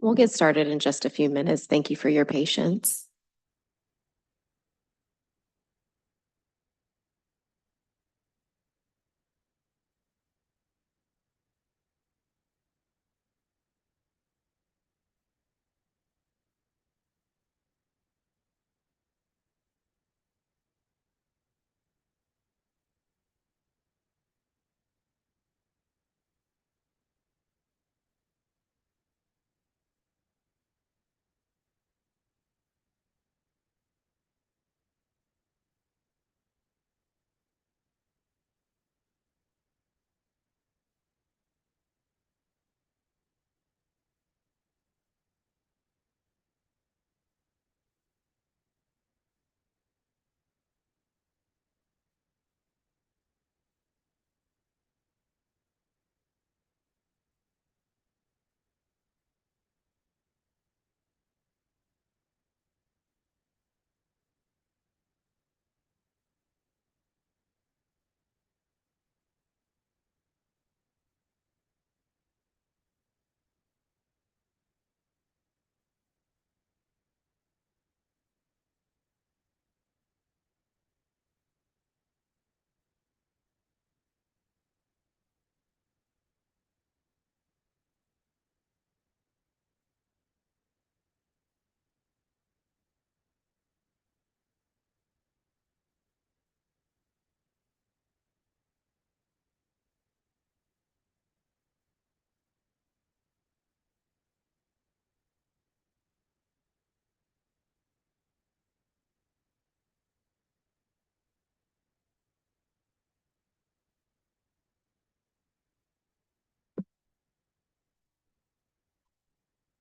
We'll get started in just a few minutes. Thank you for your patience.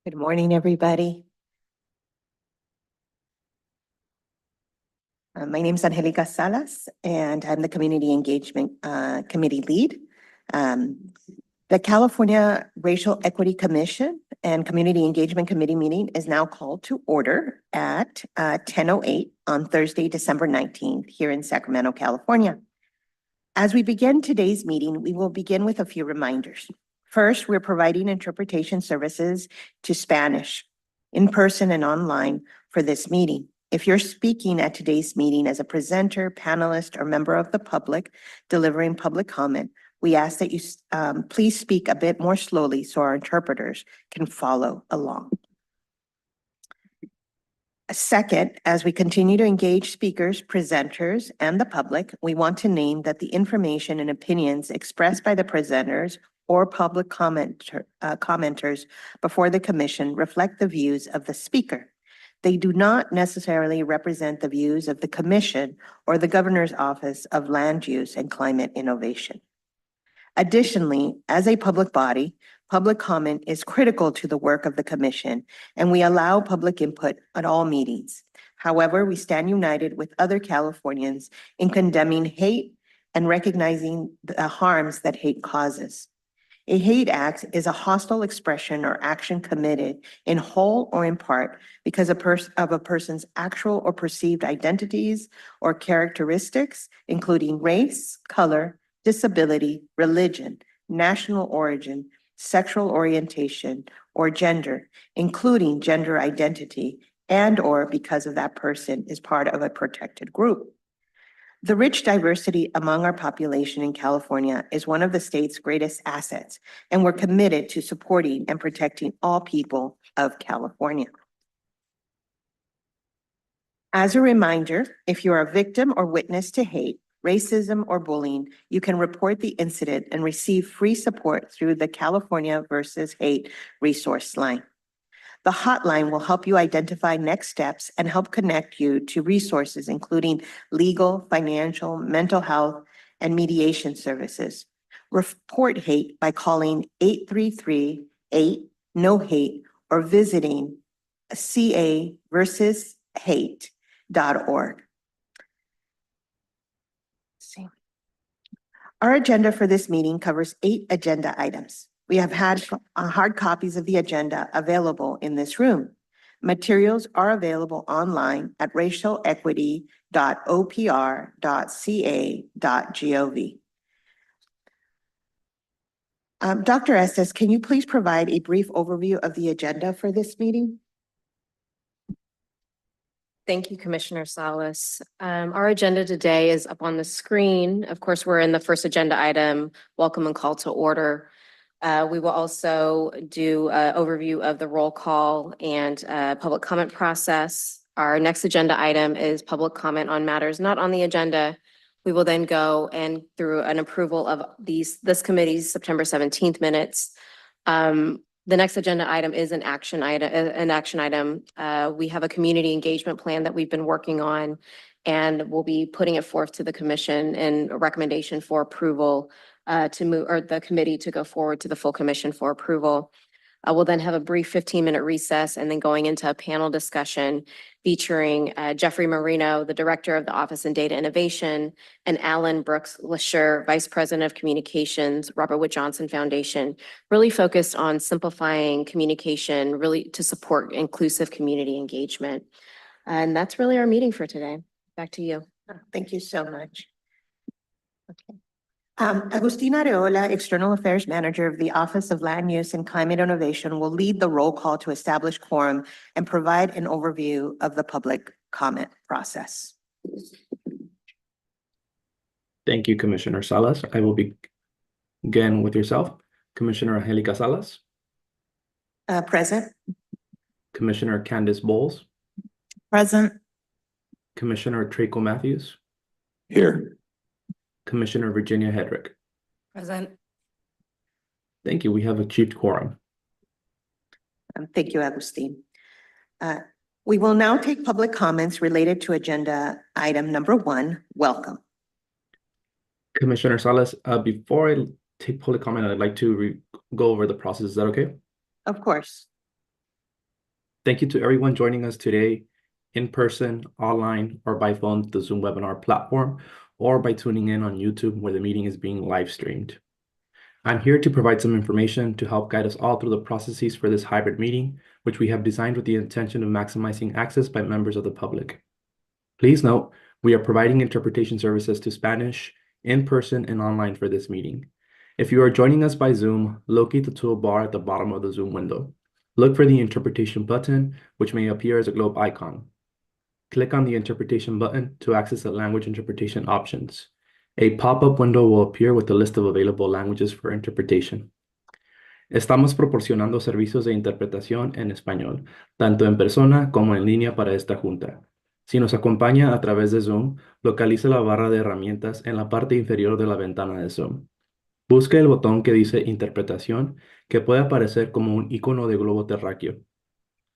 Good morning, everybody. My name is Angelica Salas, and I'm the Community Engagement Committee Lead. The California Racial Equity Commission and Community Engagement Committee meeting is now called to order at 10:08 on Thursday, December 19th, here in Sacramento, California. As we begin today's meeting, we will begin with a few reminders. First, we're providing interpretation services to Spanish, in person and online, for this meeting. If you're speaking at today's meeting as a presenter, panelist, or member of the public delivering public comment, we ask that you please speak a bit more slowly so our interpreters can follow along. Second, as we continue to engage speakers, presenters, and the public, we want to name that the information and opinions expressed by the presenters or public commenters before the commission reflect the views of the speaker. They do not necessarily represent the views of the commission or the Governor's Office of Land Use and Climate Innovation. Additionally, as a public body, public comment is critical to the work of the commission, and we allow public input at all meetings. However, we stand united with other Californians in condemning hate and recognizing the harms that hate causes. A hate act is a hostile expression or action committed in whole or in part because of a person's actual or perceived identities or characteristics, including race, color, disability, religion, national origin, sexual orientation, or gender, including gender identity, and/or because of that person is part of a protected group. The rich diversity among our population in California is one of the state's greatest assets, and we're committed to supporting and protecting all people of California. As a reminder, if you're a victim or witness to hate, racism, or bullying, you can report the incident and receive free support through the California versus Hate resource line. The hotline will help you identify next steps and help connect you to resources, including legal, financial, mental health, and mediation services. Report hate by calling 833-8-NO-HATE or visiting caversushate.org. Our agenda for this meeting covers 8 agenda items. We have had hard copies of the agenda available in this room. Materials are available online at racialequity.opr.ca.gov. Dr. Estes, can you please provide a brief overview of the agenda for this meeting? Thank you, Commissioner Salas. Our agenda today is up on the screen. Of course, we're in the first agenda item, welcome and call to order. We will also do an overview of the roll call and public comment process. Our next agenda item is public comment on matters not on the agenda. We will then go and through an approval of this committee's September 17th minutes. The next agenda item is an action item. We have a community engagement plan that we've been working on, and we'll be putting it forth to the commission in a recommendation for approval to move, or the committee to go forward to the full commission for approval. We'll then have a brief 15-minute recess and then going into a panel discussion featuring Jeffrey Marino, the Director of the Office in Data Innovation, and Alan Brooks Lasher, Vice President of Communications, Robert Wood Johnson Foundation, really focused on simplifying communication, really to support inclusive community engagement. And that's really our meeting for today. Back to you. Thank you so much. Okay. Agustina Areola, External Affairs Manager of the Office of Land Use and Climate Innovation, will lead the roll call to establish quorum and provide an overview of the public comment process. Thank you, Commissioner Salas. I will begin with yourself. Commissioner Angelica Salas. Present. Commissioner Candace Bowles. Present. Commissioner Traco Matthews. Here. Commissioner Virginia Hedrick. Present. Thank you. We have achieved quorum. Thank you, Agustin. We will now take public comments related to agenda item number 1. Welcome. Commissioner Salas, before I take public comment, I'd like to go over the process. Is that okay? Of course. Thank you to everyone joining us today in person, online, or by phone, the Zoom webinar platform, or by tuning in on YouTube where the meeting is being live streamed. I'm here to provide some information to help guide us all through the processes for this hybrid meeting, which we have designed with the intention of maximizing access by members of the public. Please note, we are providing interpretation services to Spanish, in person and online for this meeting. If you are joining us by Zoom, locate the toolbar at the bottom of the Zoom window. Look for the interpretation button, which may appear as a globe icon. Click on the interpretation button to access the language interpretation options. A pop-up window will appear with a list of available languages for interpretation. Estamos proporcionando servicios de interpretación en español, tanto en persona como en línea para esta junta. Si nos acompaña a través de Zoom, localice la barra de herramientas en la parte inferior de la ventana de Zoom. Busque el botón que dice Interpretación, que puede aparecer como un icono de globo terráqueo.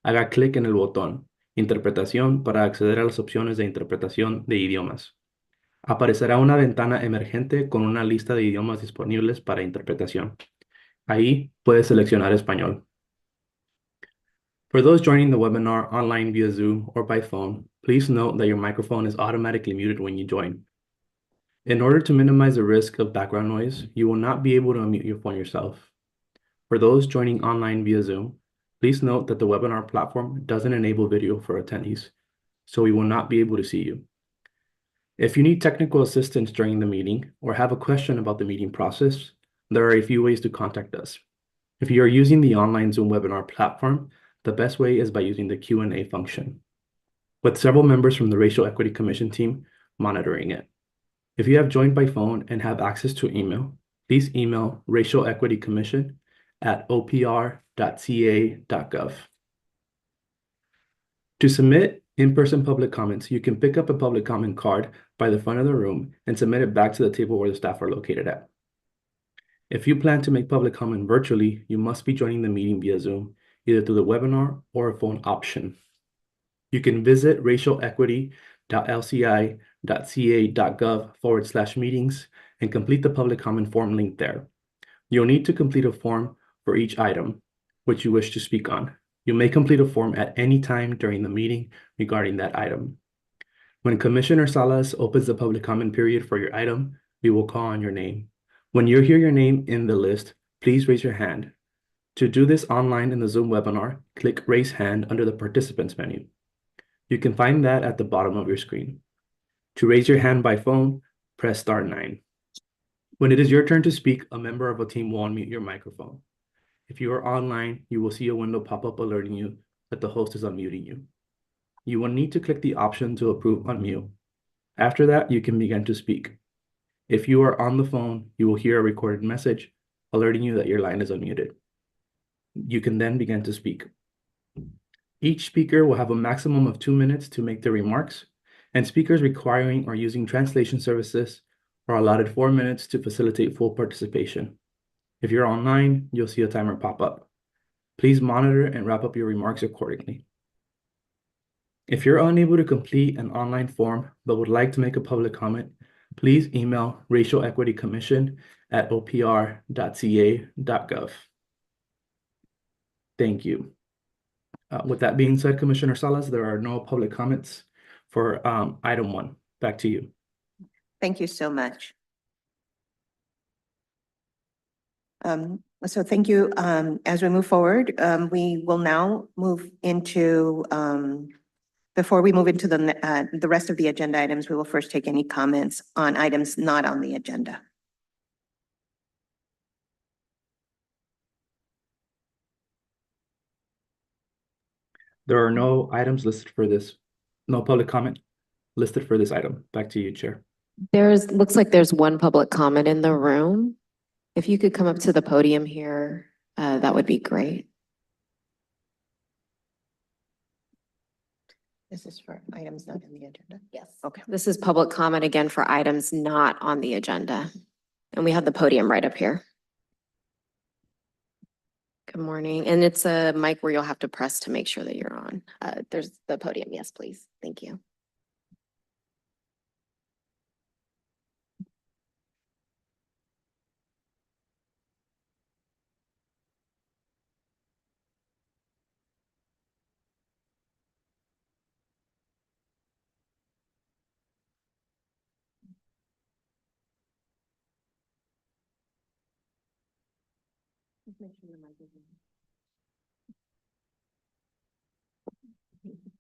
Haga clic en el botón Interpretación para acceder a las opciones de interpretación de idiomas. Aparecerá una ventana emergente con una lista de idiomas disponibles para interpretación. Ahí puede seleccionar español. For those joining the webinar online via Zoom or by phone, please note that your microphone is automatically muted when you join. In order to minimize the risk of background noise, you will not be able to unmute your phone yourself. For those joining online via Zoom, please note that the webinar platform doesn't enable video for attendees, so we will not be able to see you. If you need technical assistance during the meeting or have a question about the meeting process, there are a few ways to contact us. If you are using the online Zoom webinar platform, the best way is by using the Q&A function, with several members from the Racial Equity Commission team monitoring it. If you have joined by phone and have access to email, please email racialequitycommission@opr.ca.gov. To submit in-person public comments, you can pick up a public comment card by the front of the room and submit it back to the table where the staff are located at. If you plan to make public comment virtually, you must be joining the meeting via Zoom, either through the webinar or a phone option. You can visit racialequity.lci.ca.gov/meetings and complete the public comment form linked there. You'll need to complete a form for each item which you wish to speak on. You may complete a form at any time during the meeting regarding that item. When Commissioner Salas opens the public comment period for your item, we will call on your name. When you hear your name in the list, please raise your hand. To do this online in the Zoom webinar, click Raise Hand under the Participants menu. You can find that at the bottom of your screen. To raise your hand by phone, press *9. When it is your turn to speak, a member of a team will unmute your microphone. If you are online, you will see a window pop up alerting you that the host is unmuting you. You will need to click the option to approve unmute. After that, you can begin to speak. If you are on the phone, you will hear a recorded message alerting you that your line is unmuted. You can then begin to speak. Each speaker will have a maximum of 2 minutes to make their remarks, and speakers requiring or using translation services are allotted 4 minutes to facilitate full participation. If you're online, you'll see a timer pop up. Please monitor and wrap up your remarks accordingly. If you're unable to complete an online form but would like to make a public comment, please email racialequitycommission@opr.ca.gov. Thank you. With that being said, Commissioner Salas, there are no public comments for item 1. Back to you. Thank you so much. So thank you. As we move forward, we will now move into, before we move into the rest of the agenda items, we will first take any comments on items not on the agenda. There are no items listed for this, no public comment listed for this item. Back to you, Chair. Looks like there's one public comment in the room. If you could come up to the podium here, that would be great. This is for items not in the agenda? Yes. Okay. This is public comment again for items not on the agenda. And we have the podium right up here. Good morning. And it's a mic where you'll have to press to make sure that you're on. There's the podium. Yes, please. Thank you.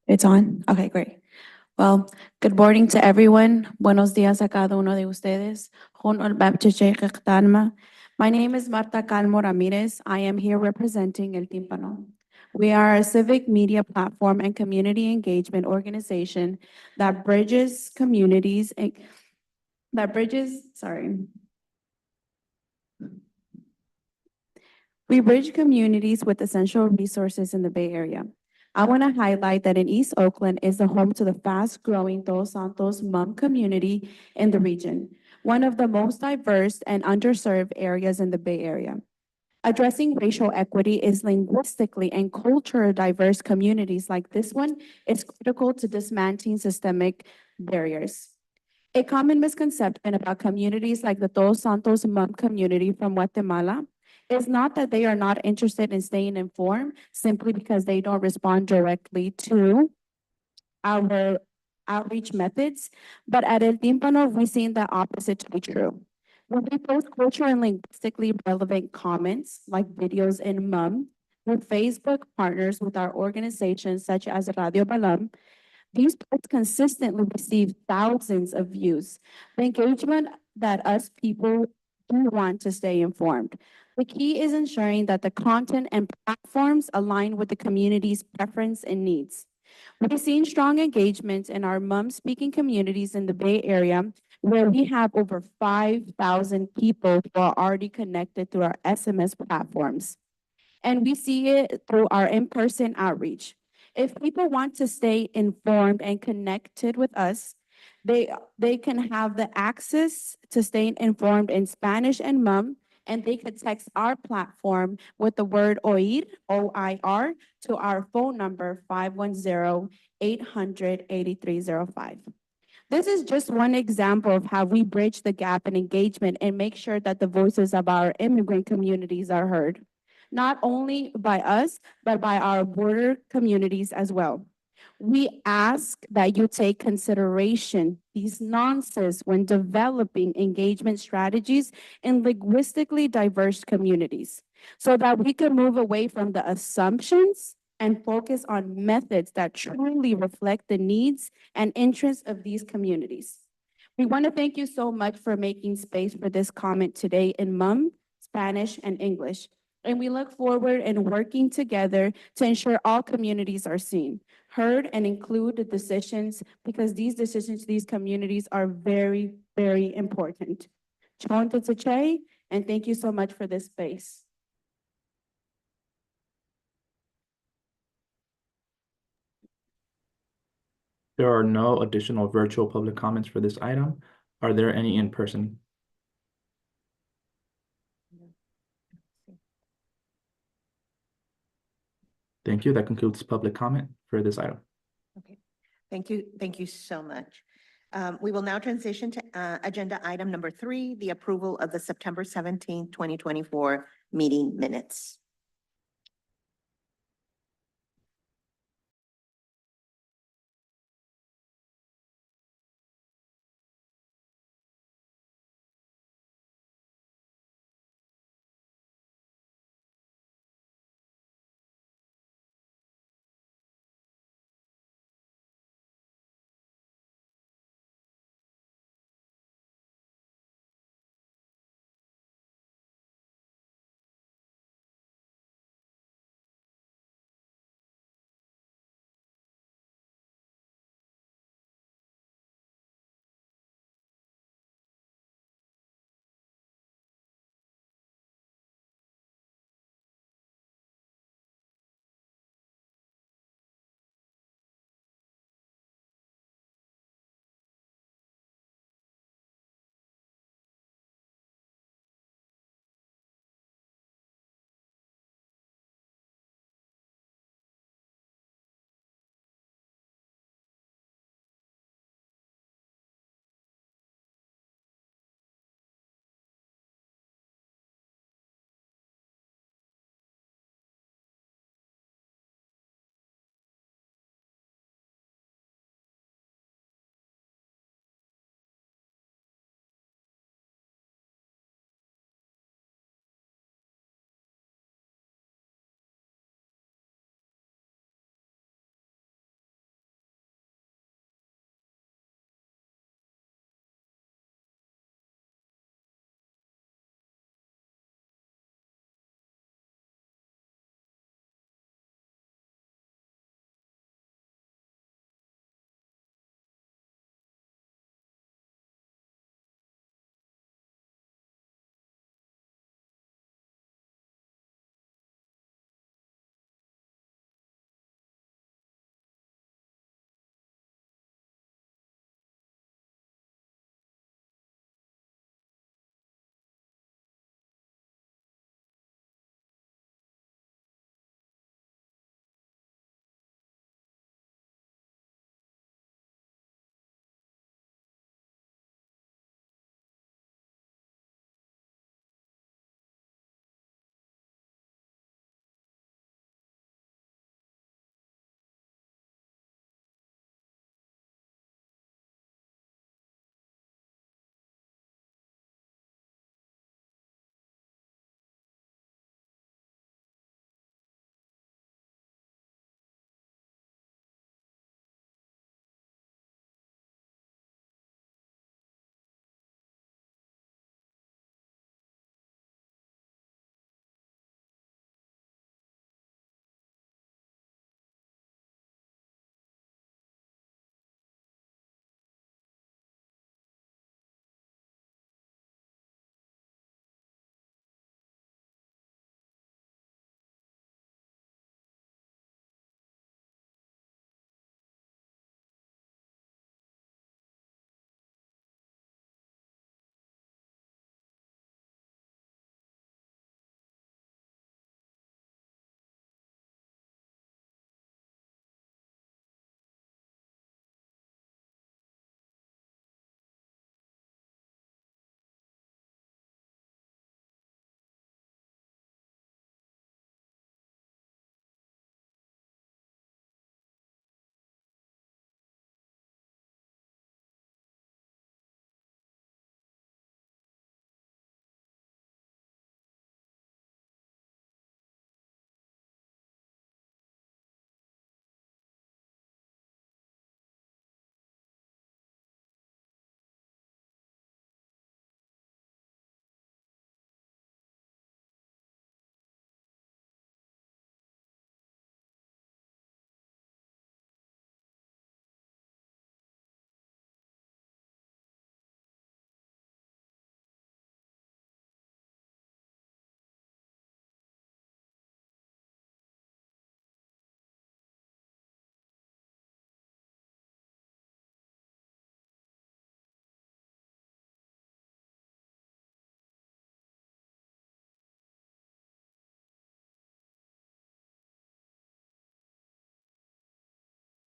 It's on? Okay, great. Well, good morning to everyone. Buenos días a cada uno de ustedes. My name is Marta Calmo Ramirez. I am here representing El Tímpano. We are a civic media platform and community engagement organization that bridges communities and we bridge communities with essential resources in the Bay Area. I want to highlight that in East Oakland is the home to the fast-growing Todos Santos Hmong community in the region, one of the most diverse and underserved areas in the Bay Area. Addressing racial equity is linguistically and culturally diverse communities like this one is critical to dismantling systemic barriers. A common misconception about communities like the Todos Santos Hmong community from Guatemala is not that they are not interested in staying informed simply because they don't respond directly to our outreach methods, but at El Tímpano, we've seen the opposite to be true. When we post culturally and linguistically relevant comments like videos in Hmong with Facebook partners with our organizations such as Radio Balam, these posts consistently receive thousands of views. The engagement that us people do want to stay informed. The key is ensuring that the content and platforms align with the community's preference and needs. We've seen strong engagement in our Hmong-speaking communities in the Bay Area, where we have over 5,000 people who are already connected through our SMS platforms. And we see it through our in-person outreach. If people want to stay informed and connected with us, they can have the access to staying informed in Spanish and Hmong, and they could text our platform with the word OIR, O-I-R, to our phone number 510-800-8305. This is just one example of how we bridge the gap in engagement and make sure that the voices of our immigrant communities are heard, not only by us, but by our border communities as well. We ask that you take consideration these nuances when developing engagement strategies in linguistically diverse communities so that we can move away from the assumptions and focus on methods that truly reflect the needs and interests of these communities. We want to thank you so much for making space for this comment today in Hmong, Spanish, and English. And we look forward in working together to ensure all communities are seen, heard, and include the decisions, because these decisions to these communities are very, very important. Chon Tse, and thank you so much for this space. There are no additional virtual public comments for this item. Are there any in person? Thank you. That concludes public comment for this item. Okay, thank you so much. We will now transition to agenda item number 3, the approval of the September 17th, 2024 meeting minutes.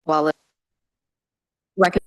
while rec-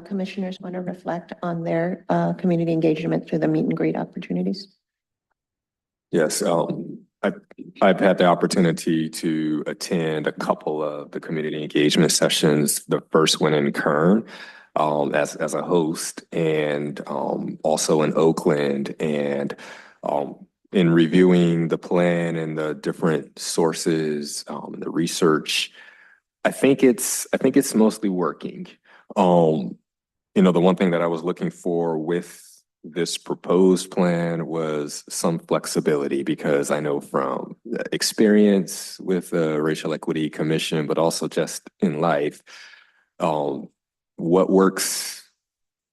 Commissioners want to reflect on their community engagement through the meet and greet opportunities? Yes, I've had the opportunity to attend a couple of the community engagement sessions. The first one in Kern, as a host, and also in Oakland. And in reviewing the plan and the different sources, the research, I think it's mostly working. The one thing that I was looking for with this proposed plan was some flexibility, because I know from experience with the Racial Equity Commission, but also just in life, what works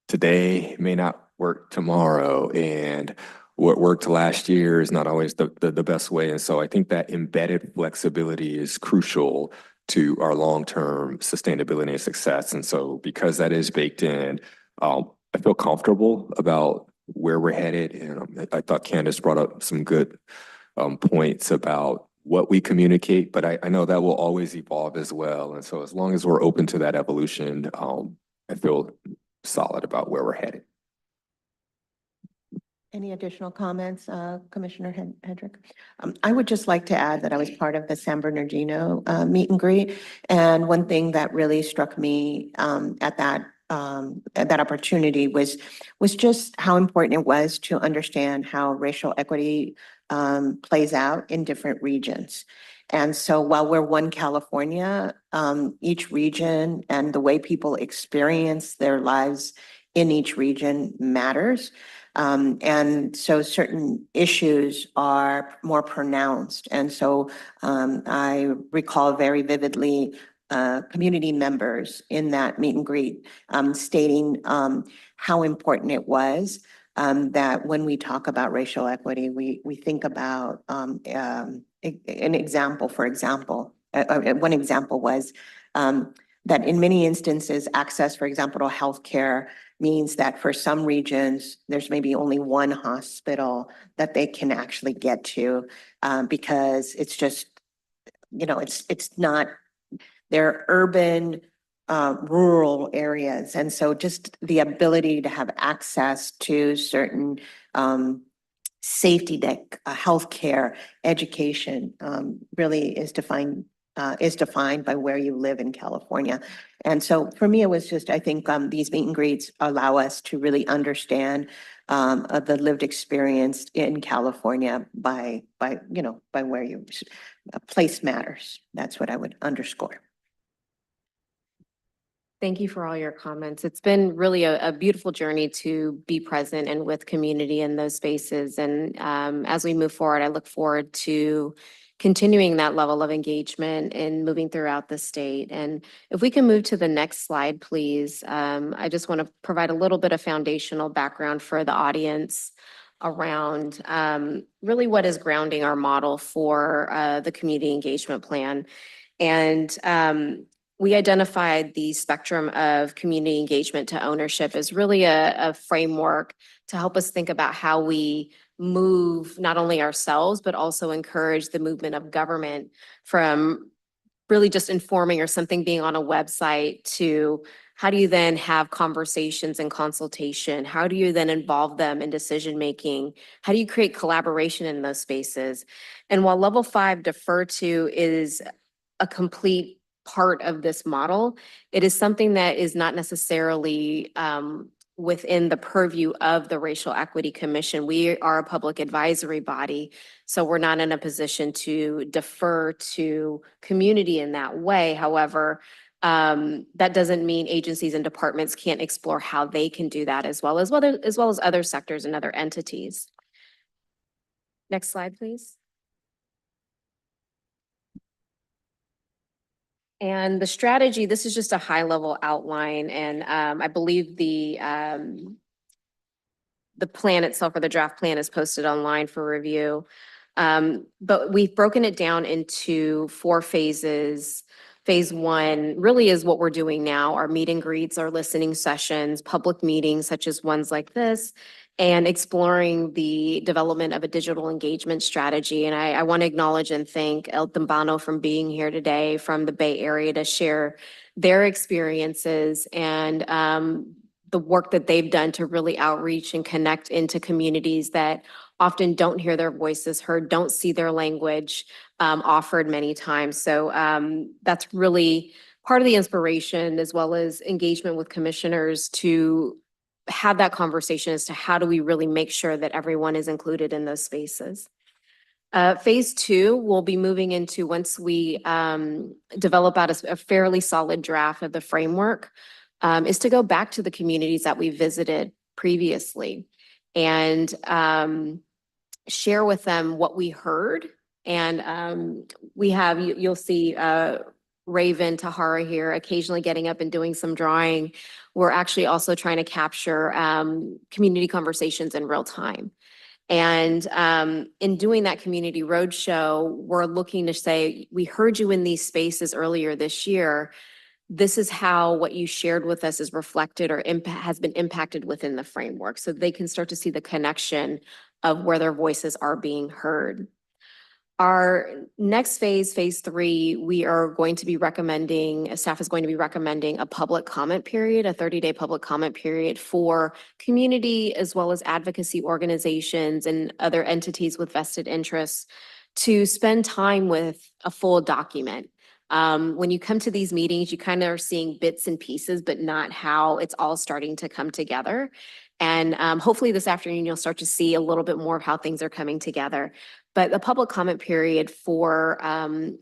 today may not work tomorrow, and what worked last year is not always the best way. And so I think that embedded flexibility is crucial to our long-term sustainability and success. And so because that is baked in, I feel comfortable about where we're headed. And I thought Candace brought up some good points about what we communicate, but I know that will always evolve as well. And so as long as we're open to that evolution, I feel solid about where we're headed. Any additional comments, Commissioner Hedrick? I would just like to add that I was part of the San Bernardino meet and greet. And one thing that really struck me at that opportunity was just how important it was to understand how racial equity plays out in different regions. And so while we're one California, each region and the way people experience their lives in each region matters. And so certain issues are more pronounced. And so I recall very vividly community members in that meet and greet stating how important it was that when we talk about racial equity, we think about an example, for example. One example was that in many instances, access, for example, to healthcare means that for some regions, there's maybe only one hospital that they can actually get to because it's just, it's not, they're urban, rural areas. And so just the ability to have access to certain safety net, healthcare, education really is defined by where you live in California. And so for me, it was just, I think, these meet and greets allow us to really understand the lived experience in California by where you, place matters. That's what I would underscore. Thank you for all your comments. It's been really a beautiful journey to be present and with community in those spaces. And as we move forward, I look forward to continuing that level of engagement and moving throughout the state. And if we can move to the next slide, please. I just want to provide a little bit of foundational background for the audience around really what is grounding our model for the community engagement plan. And we identified the spectrum of community engagement to ownership as really a framework to help us think about how we move not only ourselves, but also encourage the movement of government from really just informing or something being on a website to how do you then have conversations and consultation? How do you then involve them in decision-making? How do you create collaboration in those spaces? And while level 5 defer to is a complete part of this model, it is something that is not necessarily within the purview of the Racial Equity Commission. We are a public advisory body, so we're not in a position to defer to community in that way. However, that doesn't mean agencies and departments can't explore how they can do that as well as other sectors and other entities. Next slide, please. And the strategy, this is just a high level outline, and I believe the plan itself or the draft plan is posted online for review. But we've broken it down into 4 phases. Phase 1 really is what we're doing now, our meet and greets, our listening sessions, public meetings such as ones like this, and exploring the development of a digital engagement strategy. And I want to acknowledge and thank El Tembano from being here today from the Bay Area to share their experiences and the work that they've done to really outreach and connect into communities that often don't hear their voices heard, don't see their language offered many times. So that's really part of the inspiration, as well as engagement with commissioners to have that conversation as to how do we really make sure that everyone is included in those spaces. Phase 2, we'll be moving into once we develop out a fairly solid draft of the framework, is to go back to the communities that we visited previously and share with them what we heard. And we have, you'll see Raven Tahara here occasionally getting up and doing some drawing. We're actually also trying to capture community conversations in real time. And in doing that community roadshow, we're looking to say, we heard you in these spaces earlier this year. This is how what you shared with us is reflected or has been impacted within the framework. So they can start to see the connection of where their voices are being heard. Our next phase, phase 3, we are going to be recommending, staff is going to be recommending a public comment period, a 30-day public comment period for community as well as advocacy organizations and other entities with vested interests to spend time with a full document. When you come to these meetings, you kind of are seeing bits and pieces, but not how it's all starting to come together. And hopefully this afternoon, you'll start to see a little bit more of how things are coming together. But the public comment period for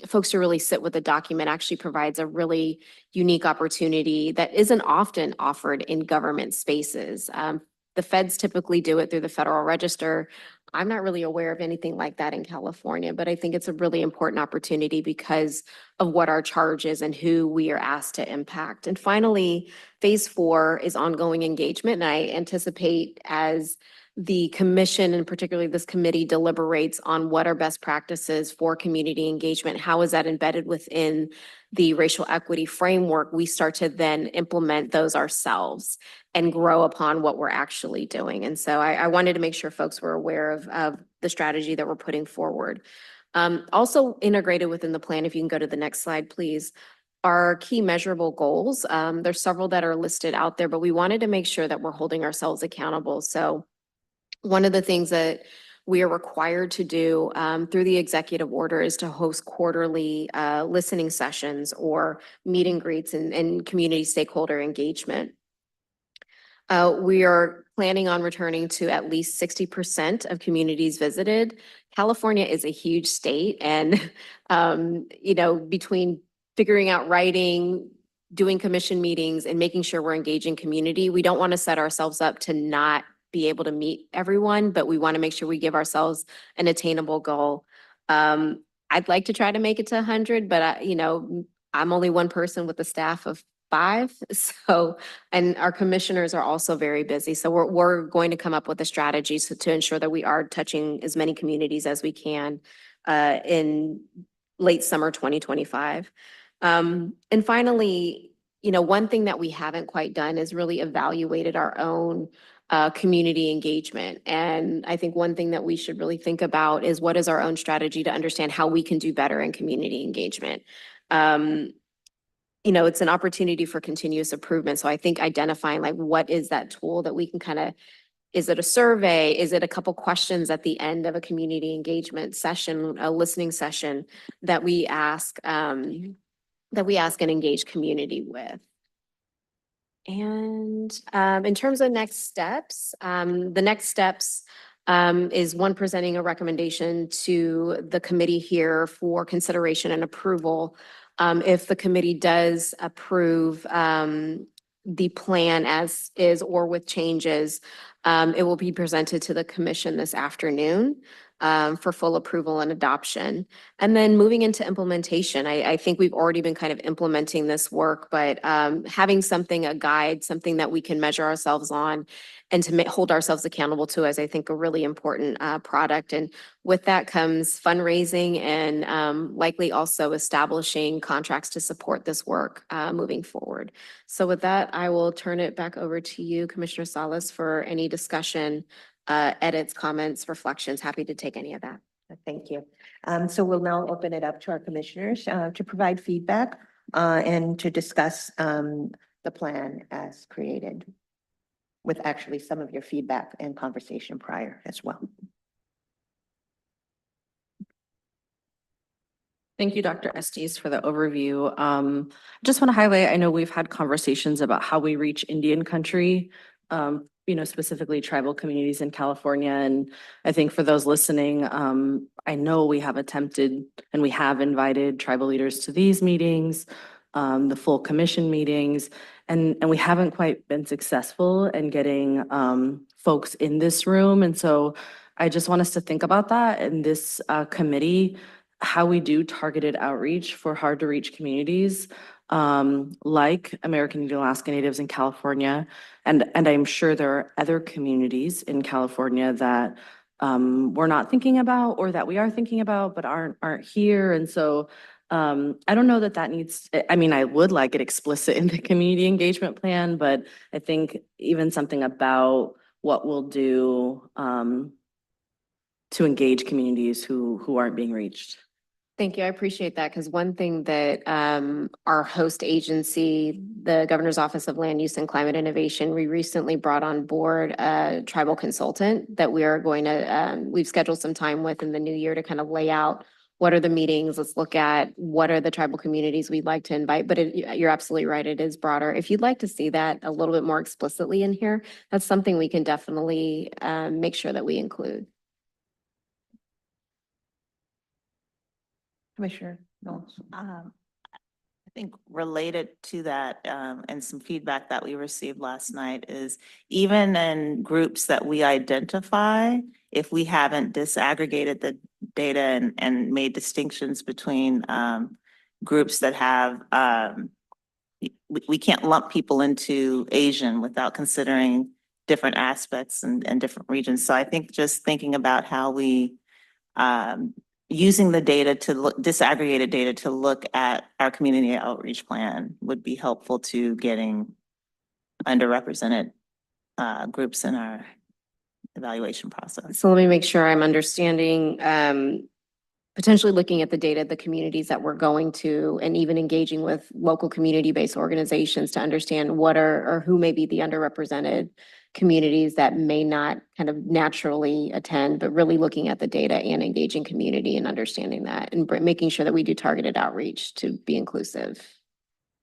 folks to really sit with the document actually provides a really unique opportunity that isn't often offered in government spaces. The feds typically do it through the Federal Register. I'm not really aware of anything like that in California, but I think it's a really important opportunity because of what our charge is and who we are asked to impact. And finally, phase 4 is ongoing engagement. And I anticipate as the commission and particularly this committee deliberates on what are best practices for community engagement, how is that embedded within the racial equity framework, we start to then implement those ourselves and grow upon what we're actually doing. And so I wanted to make sure folks were aware of the strategy that we're putting forward. Also integrated within the plan, if you can go to the next slide, please, are key measurable goals. There's several that are listed out there, but we wanted to make sure that we're holding ourselves accountable. So one of the things that we are required to do through the executive order is to host quarterly listening sessions or meet and greets and community stakeholder engagement. We are planning on returning to at least 60% of communities visited. California is a huge state and, between figuring out writing, doing commission meetings and making sure we're engaging community, we don't want to set ourselves up to not be able to meet everyone, but we want to make sure we give ourselves an attainable goal. I'd like to try to make it to 100, but I'm only one person with a staff of 5. So, and our commissioners are also very busy. So we're going to come up with a strategy to ensure that we are touching as many communities as we can in late summer 2025. And finally, one thing that we haven't quite done is really evaluated our own community engagement. And I think one thing that we should really think about is what is our own strategy to understand how we can do better in community engagement. It's an opportunity for continuous improvement. So I think identifying like, what is that tool that we can is it a survey? Is it a couple questions at the end of a community engagement session, a listening session that we ask and engage community with? And in terms of next steps, the next steps is one, presenting a recommendation to the committee here for consideration and approval. If the committee does approve the plan as is or with changes, it will be presented to the commission this afternoon for full approval and adoption. And then moving into implementation, I think we've already been kind of implementing this work, but having something, a guide, something that we can measure ourselves on and to hold ourselves accountable to is, I think, a really important product. And with that comes fundraising and likely also establishing contracts to support this work moving forward. So with that, I will turn it back over to you, Commissioner Salas, for any discussion, edits, comments, reflections. Happy to take any of that. Thank you. So we'll now open it up to our commissioners to provide feedback and to discuss the plan as created, with actually some of your feedback and conversation prior as well. Thank you, Dr. Estes, for the overview. I just want to highlight, I know we've had conversations about how we reach Indian country, specifically tribal communities in California. And I think for those listening, I know we have attempted and we have invited tribal leaders to these meetings, the full commission meetings, and we haven't quite been successful in getting folks in this room. And so I just want us to think about that in this committee, how we do targeted outreach for hard to reach communities like American Indian Alaska Natives in California. And I'm sure there are other communities in California that we're not thinking about or that we are thinking about but aren't here. And so I don't know that needs, I would like it explicit in the community engagement plan, but I think even something about what we'll do to engage communities who aren't being reached. Thank you. I appreciate that, because one thing that our host agency, the Governor's Office of Land Use and Climate Innovation, we recently brought on board a tribal consultant that we are going to, we've scheduled some time with in the new year to kind of lay out what are the meetings. Let's look at what are the tribal communities we'd like to invite. But you're absolutely right. It is broader. If you'd like to see that a little bit more explicitly in here, that's something we can definitely make sure that we include. Commissioner Knowles. I think related to that, and some feedback that we received last night is even in groups that we identify, if we haven't disaggregated the data and made distinctions between groups that have, we can't lump people into Asian without considering different aspects and different regions. So I think just thinking about how we using the data to look, disaggregated data to look at our community outreach plan would be helpful to getting underrepresented groups in our evaluation process. So let me make sure I'm understanding. potentially looking at the data, the communities that we're going to, and even engaging with local community-based organizations to understand what are, or who may be the underrepresented communities that may not kind of naturally attend, but really looking at the data and engaging community and understanding that and making sure that we do targeted outreach to be inclusive.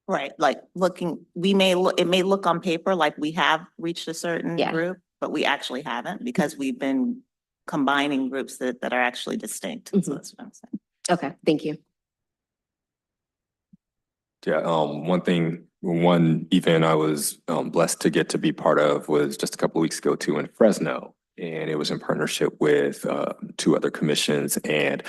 Right, like looking, it may look on paper like we have reached a certain Yeah. group, but we actually haven't because we've been combining groups that are actually distinct. So Mhm. that's what I'm saying. Okay, thank you. Yeah, one event I was blessed to get to be part of was just a couple of weeks ago too in Fresno. And it was in partnership with two other commissions. And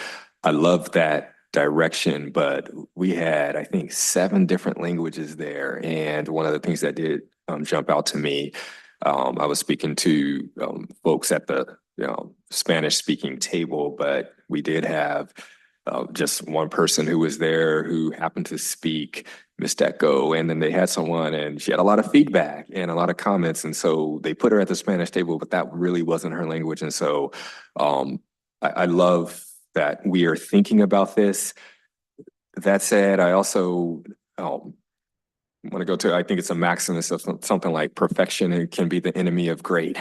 I love that direction, but we had, I think, 7 different languages there. And one of the things that did jump out to me, I was speaking to folks at the Spanish speaking table, but we did have just one person who was there who happened to speak Mixteco, and then they had someone and she had a lot of feedback and a lot of comments. And so they put her at the Spanish table, but that really wasn't her language. And so I love that we are thinking about this. That said, I also want to go to, I think it's a maxim of something like perfection can be the enemy of great.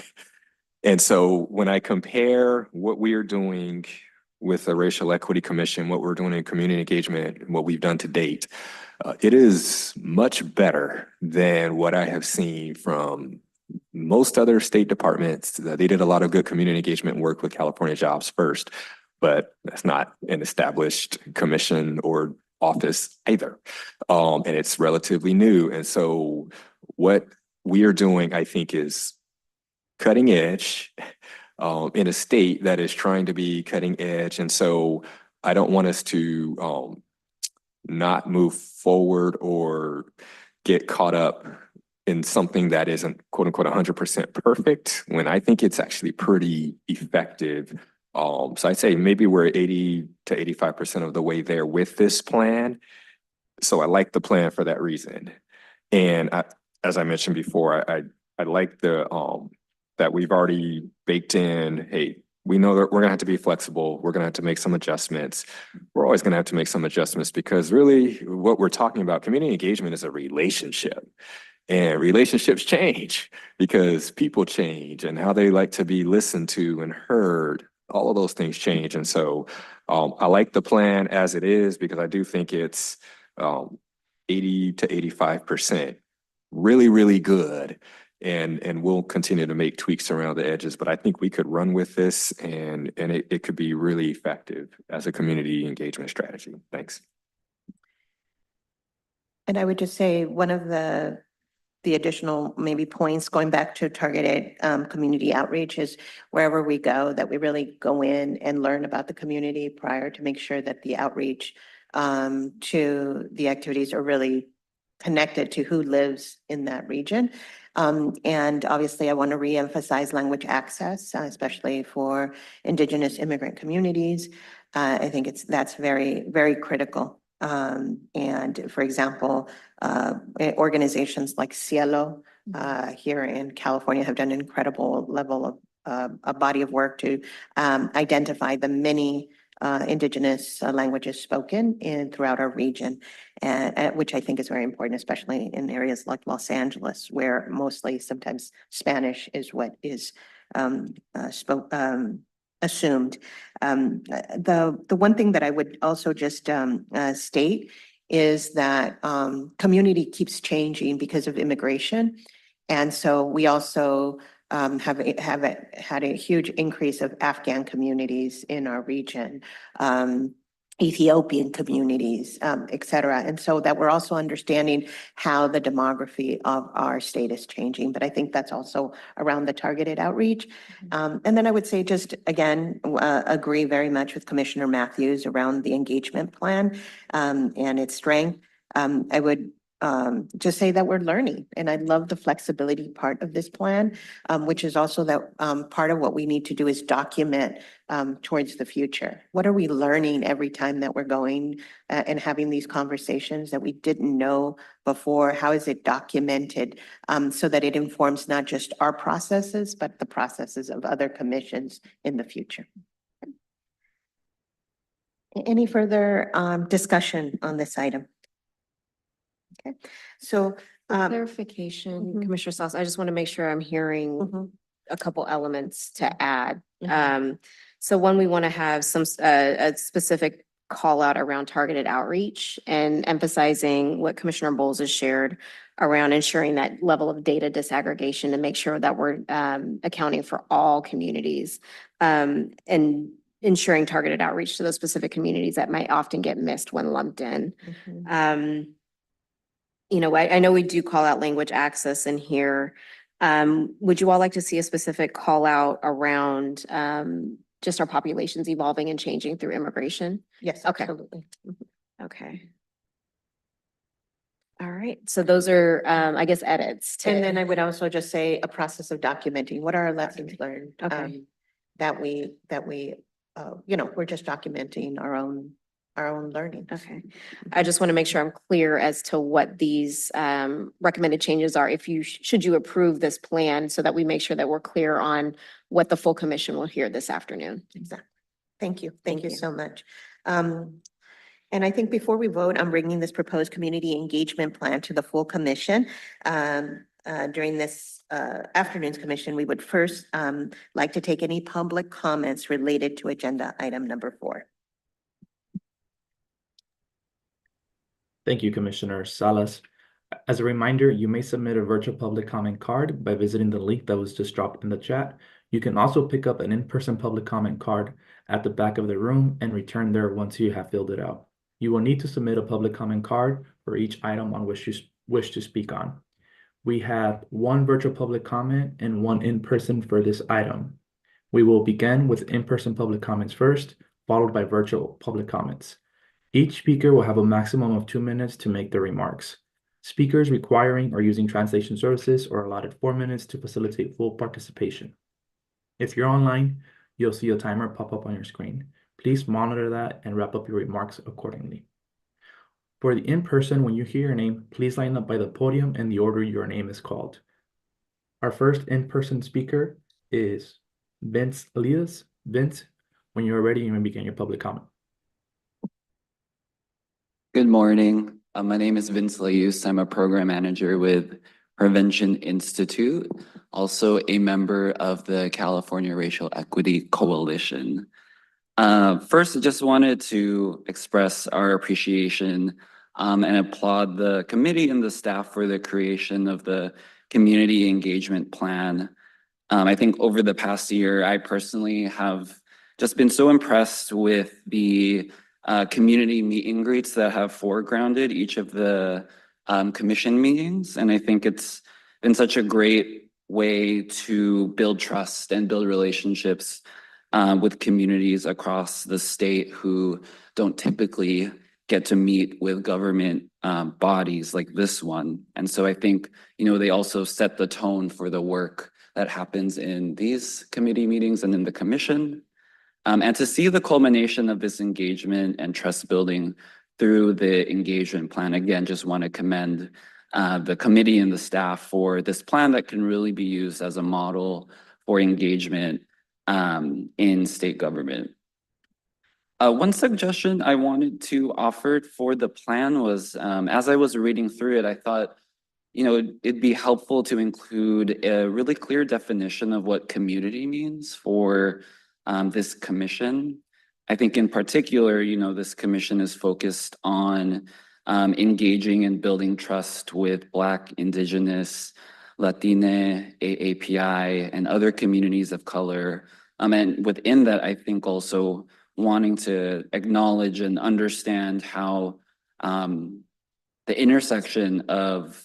And so when I compare what we are doing with the Racial Equity Commission, what we're doing in community engagement, what we've done to date, it is much better than what I have seen from most other state departments. They did a lot of good community engagement work with California Jobs First, but that's not an established commission or office either. And it's relatively new. And so what we are doing, I think, is cutting edge in a state that is trying to be cutting edge. And so I don't want us to not move forward or get caught up in something that isn't quote unquote 100% perfect when I think it's actually pretty effective. So I'd say maybe we're 80 to 85% of the way there with this plan. So I like the plan for that reason. And as I mentioned before, I like the that we've already baked in, hey, we know that we're gonna have to be flexible. We're gonna have to make some adjustments. We're always gonna have to make some adjustments because really what we're talking about, community engagement is a relationship. And relationships change because people change and how they like to be listened to and heard. All of those things change. And so I like the plan as it is because I do think it's 80 to 85% really, really good. And we'll continue to make tweaks around the edges, but I think we could run with this and it could be really effective as a community engagement strategy. Thanks. And I would just say one of the additional maybe points going back to targeted community outreach is wherever we go, that we really go in and learn about the community prior to make sure that the outreach to the activities are really connected to who lives in that region. And obviously, I want to reemphasize language access, especially for Indigenous immigrant communities. I think that's very, very critical. And for example, organizations like Cielo here in California have done an incredible level of a body of work to identify the many Indigenous languages spoken throughout our region, and which I think is very important, especially in areas like Los Angeles, where mostly sometimes Spanish is what is assumed. The one thing that I would also just state is that community keeps changing because of immigration. And so we also have had a huge increase of Afghan communities in our region, Ethiopian communities, et cetera. And so that we're also understanding how the demography of our state is changing. But I think that's also around the targeted outreach. And then I would say just, again, agree very much with Commissioner Matthews around the engagement plan and its strength. I would just say that we're learning, and I love the flexibility part of this plan, which is also that part of what we need to do is document towards the future. What are we learning every time that we're going and having these conversations that we didn't know before? How is it documented so that it informs not just our processes, but the processes of other commissions in the future? Any further discussion on this item? Okay, so For um, clarification, mhm. Commissioner Salas, I just want to make sure I'm hearing mhm, a couple elements to add. Mhm. So one, we want to have a specific call out around targeted outreach and emphasizing what Commissioner Bowles has shared around ensuring that level of data disaggregation to make sure that we're accounting for all communities and ensuring targeted outreach to those specific communities that might often get missed when lumped in. Mhm. You know, I know we do call out language access in here. Would you all like to see a specific call out around just our populations evolving and changing through immigration? Yes, Okay. absolutely. Okay. All right, so those are, I guess, edits to. And then I would also just say a process of documenting. What are our lessons learned? Okay. That we, you know, we're just documenting our own learning. Okay, I just want to make sure I'm clear as to what these recommended changes are. If you, should you approve this plan so that we make sure that we're clear on what the full commission will hear this afternoon. Exactly. Thank you. Thank Thank you you. so much. And I think before we vote, I'm bringing this proposed community engagement plan to the full commission. During this afternoon's commission, we would first like to take any public comments related to agenda item number 4. Thank you, Commissioner Salas. As a reminder, you may submit a virtual public comment card by visiting the link that was just dropped in the chat. You can also pick up an in-person public comment card at the back of the room and return there once you have filled it out. You will need to submit a public comment card for each item on which you wish to speak on. We have one virtual public comment and one in-person for this item. We will begin with in-person public comments first, followed by virtual public comments. Each speaker will have a maximum of 2 minutes to make their remarks. Speakers requiring or using translation services are allotted 4 minutes to facilitate full participation. If you're online, you'll see a timer pop up on your screen. Please monitor that and wrap up your remarks accordingly. For the in-person, when you hear your name, please line up by the podium in the order your name is called. Our first in-person speaker is Vince Elias. Vince, when you're ready, you may begin your public comment. Good morning. My name is Vince Leus. I'm a program manager with Prevention Institute, also a member of the California Racial Equity Coalition. First, I just wanted to express our appreciation and applaud the committee and the staff for the creation of the community engagement plan. I think over the past year, I personally have just been so impressed with the community meet and greets that have foregrounded each of the commission meetings. And I think it's been such a great way to build trust and build relationships with communities across the state who don't typically get to meet with government bodies like this one. And so I think, you know, they also set the tone for the work that happens in these committee meetings and in the commission. And to see the culmination of this engagement and trust building through the engagement plan, again, just want to commend the committee and the staff for this plan that can really be used as a model for engagement in state government. One suggestion I wanted to offer for the plan was, as I was reading through it, I thought, you know, it'd be helpful to include a really clear definition of what community means for this commission. I think in particular, you know, this commission is focused on engaging and building trust with Black, Indigenous, Latina, AAPI, and other communities of color. And within that, I think also wanting to acknowledge and understand how the intersection of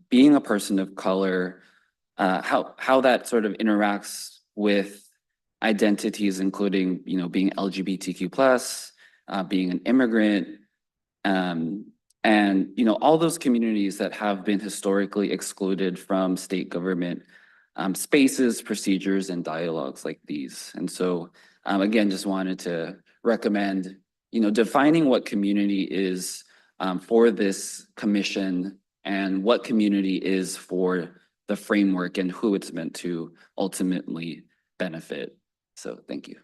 being a person of color, how that sort of interacts with identities, including, you know, being LGBTQ+, being an immigrant, and, you know, all those communities that have been historically excluded from state government spaces, procedures, and dialogues like these. And so, again, just wanted to recommend, you know, defining what community is for this commission and what community is for the framework and who it's meant to ultimately benefit. So thank you.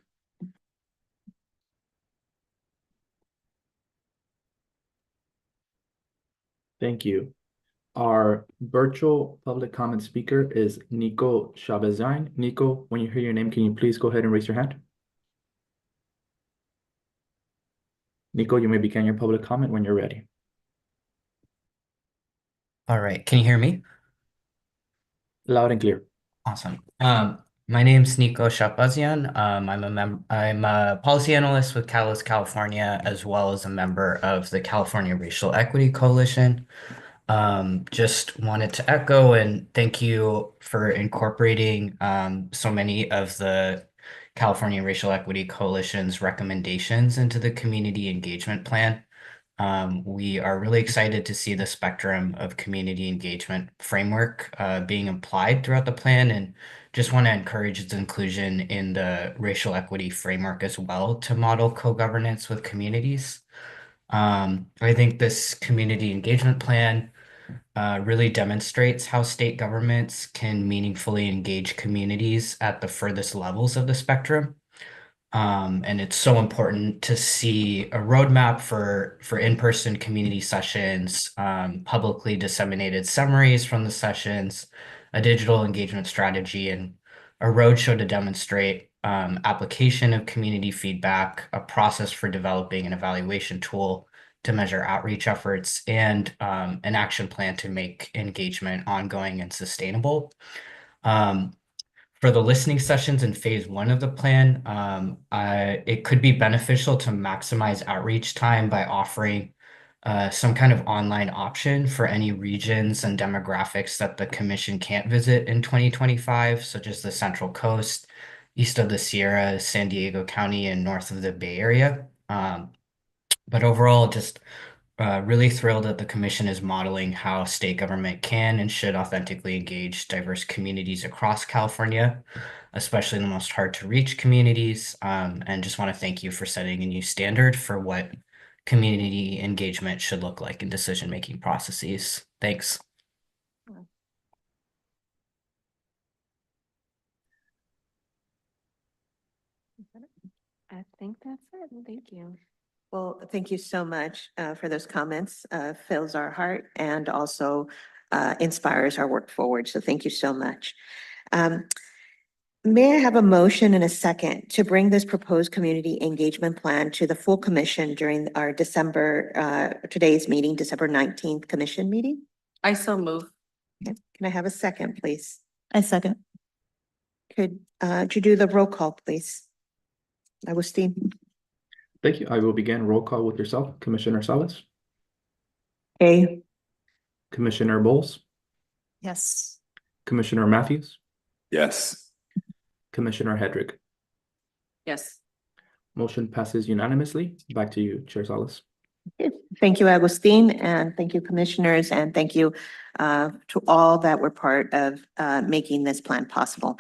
Thank you. Our virtual public comment speaker is Nico Shabazian. Nico, when you hear your name, can you please go ahead and raise your hand? Nico, you may begin your public comment when you're ready. All right, can you hear me? Loud and clear. Awesome. My name's Nico Shapazian. I'm a policy analyst with Catalyst California, as well as a member of the California Racial Equity Coalition. Just wanted to echo and thank you for incorporating so many of the California Racial Equity Coalition's recommendations into the community engagement plan. We are really excited to see the spectrum of community engagement framework being applied throughout the plan, and just want to encourage its inclusion in the racial equity framework as well to model co-governance with communities. I think this community engagement plan really demonstrates how state governments can meaningfully engage communities at the furthest levels of the spectrum. And it's so important to see a roadmap for in-person community sessions, publicly disseminated summaries from the sessions, a digital engagement strategy, and a roadshow to demonstrate application of community feedback, a process for developing an evaluation tool to measure outreach efforts, and an action plan to make engagement ongoing and sustainable. For the listening sessions in phase one of the plan, it could be beneficial to maximize outreach time by offering some kind of online option for any regions and demographics that the commission can't visit in 2025, such as the Central Coast, east of the Sierra, San Diego County, and north of the Bay Area. But overall, just really thrilled that the commission is modeling how state government can and should authentically engage diverse communities across California, especially the most hard to reach communities. And just want to thank you for setting a new standard for what community engagement should look like in decision-making processes. Thanks. I think that's it. Thank you. Well, thank you so much for those comments. Fills our heart and also inspires our work forward. So thank you so much. May I have a motion and a second to bring this proposed community engagement plan to the full commission during our today's meeting, December 19th commission meeting? I so move. Okay. Can I have a second, please? I second. Could you do the roll call, please? Agustin? Thank you. I will begin roll call with yourself, Commissioner Salas, A. Commissioner Bowles, Yes. Commissioner Matthews, Yes. Commissioner Hedrick. Yes. Motion passes unanimously. Back to you, Chair Salas. Thank you, Agustin, and thank you, commissioners, and thank you to all that were part of making this plan possible.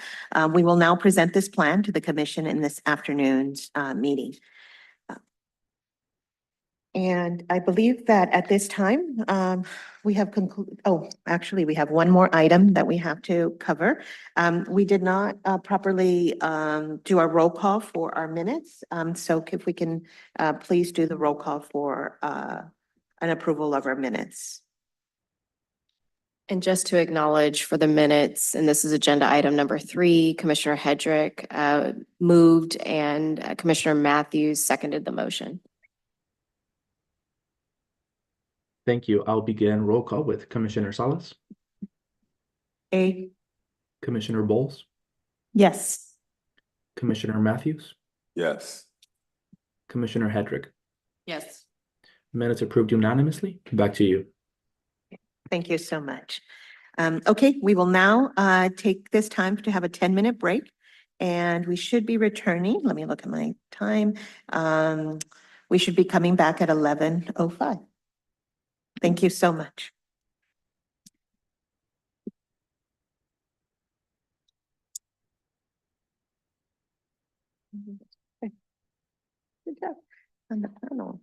We will now present this plan to the commission in this afternoon's meeting. And I believe that at this time, we have actually, we have one more item that we have to cover. We did not properly do our roll call for our minutes. So if we can please do the roll call for an approval of our minutes. And just to acknowledge for the minutes, and this is agenda item number 3, Commissioner Hedrick moved and Commissioner Matthews seconded the motion. Thank you. I'll begin roll call with Commissioner Salas, A. Commissioner Bowles, Yes. Commissioner Matthews, Yes. Commissioner Hedrick. Yes. Minutes approved unanimously. Back to you. Thank you so much. Okay, we will now take this time to have a 10-minute break. And we should be returning. Let me look at my time. We should be coming back at 11:05. Thank you so much. Good job on the panel.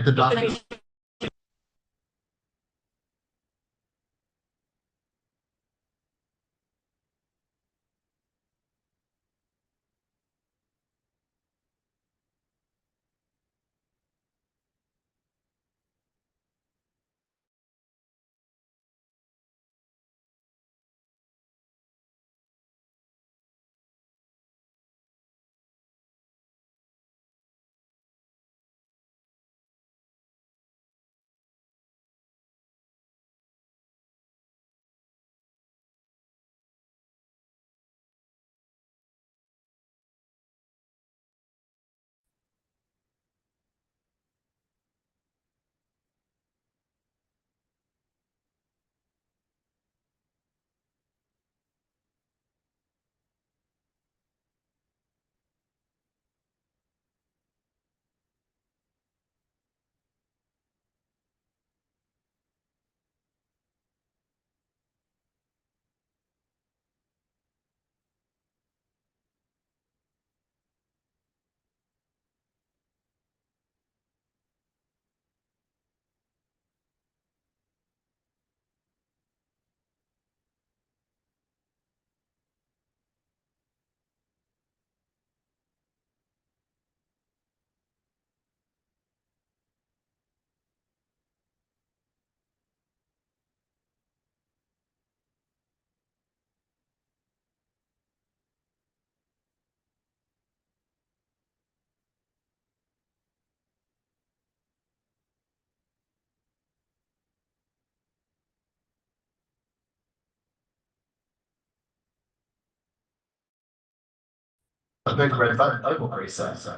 If the document a big red button, I will recess.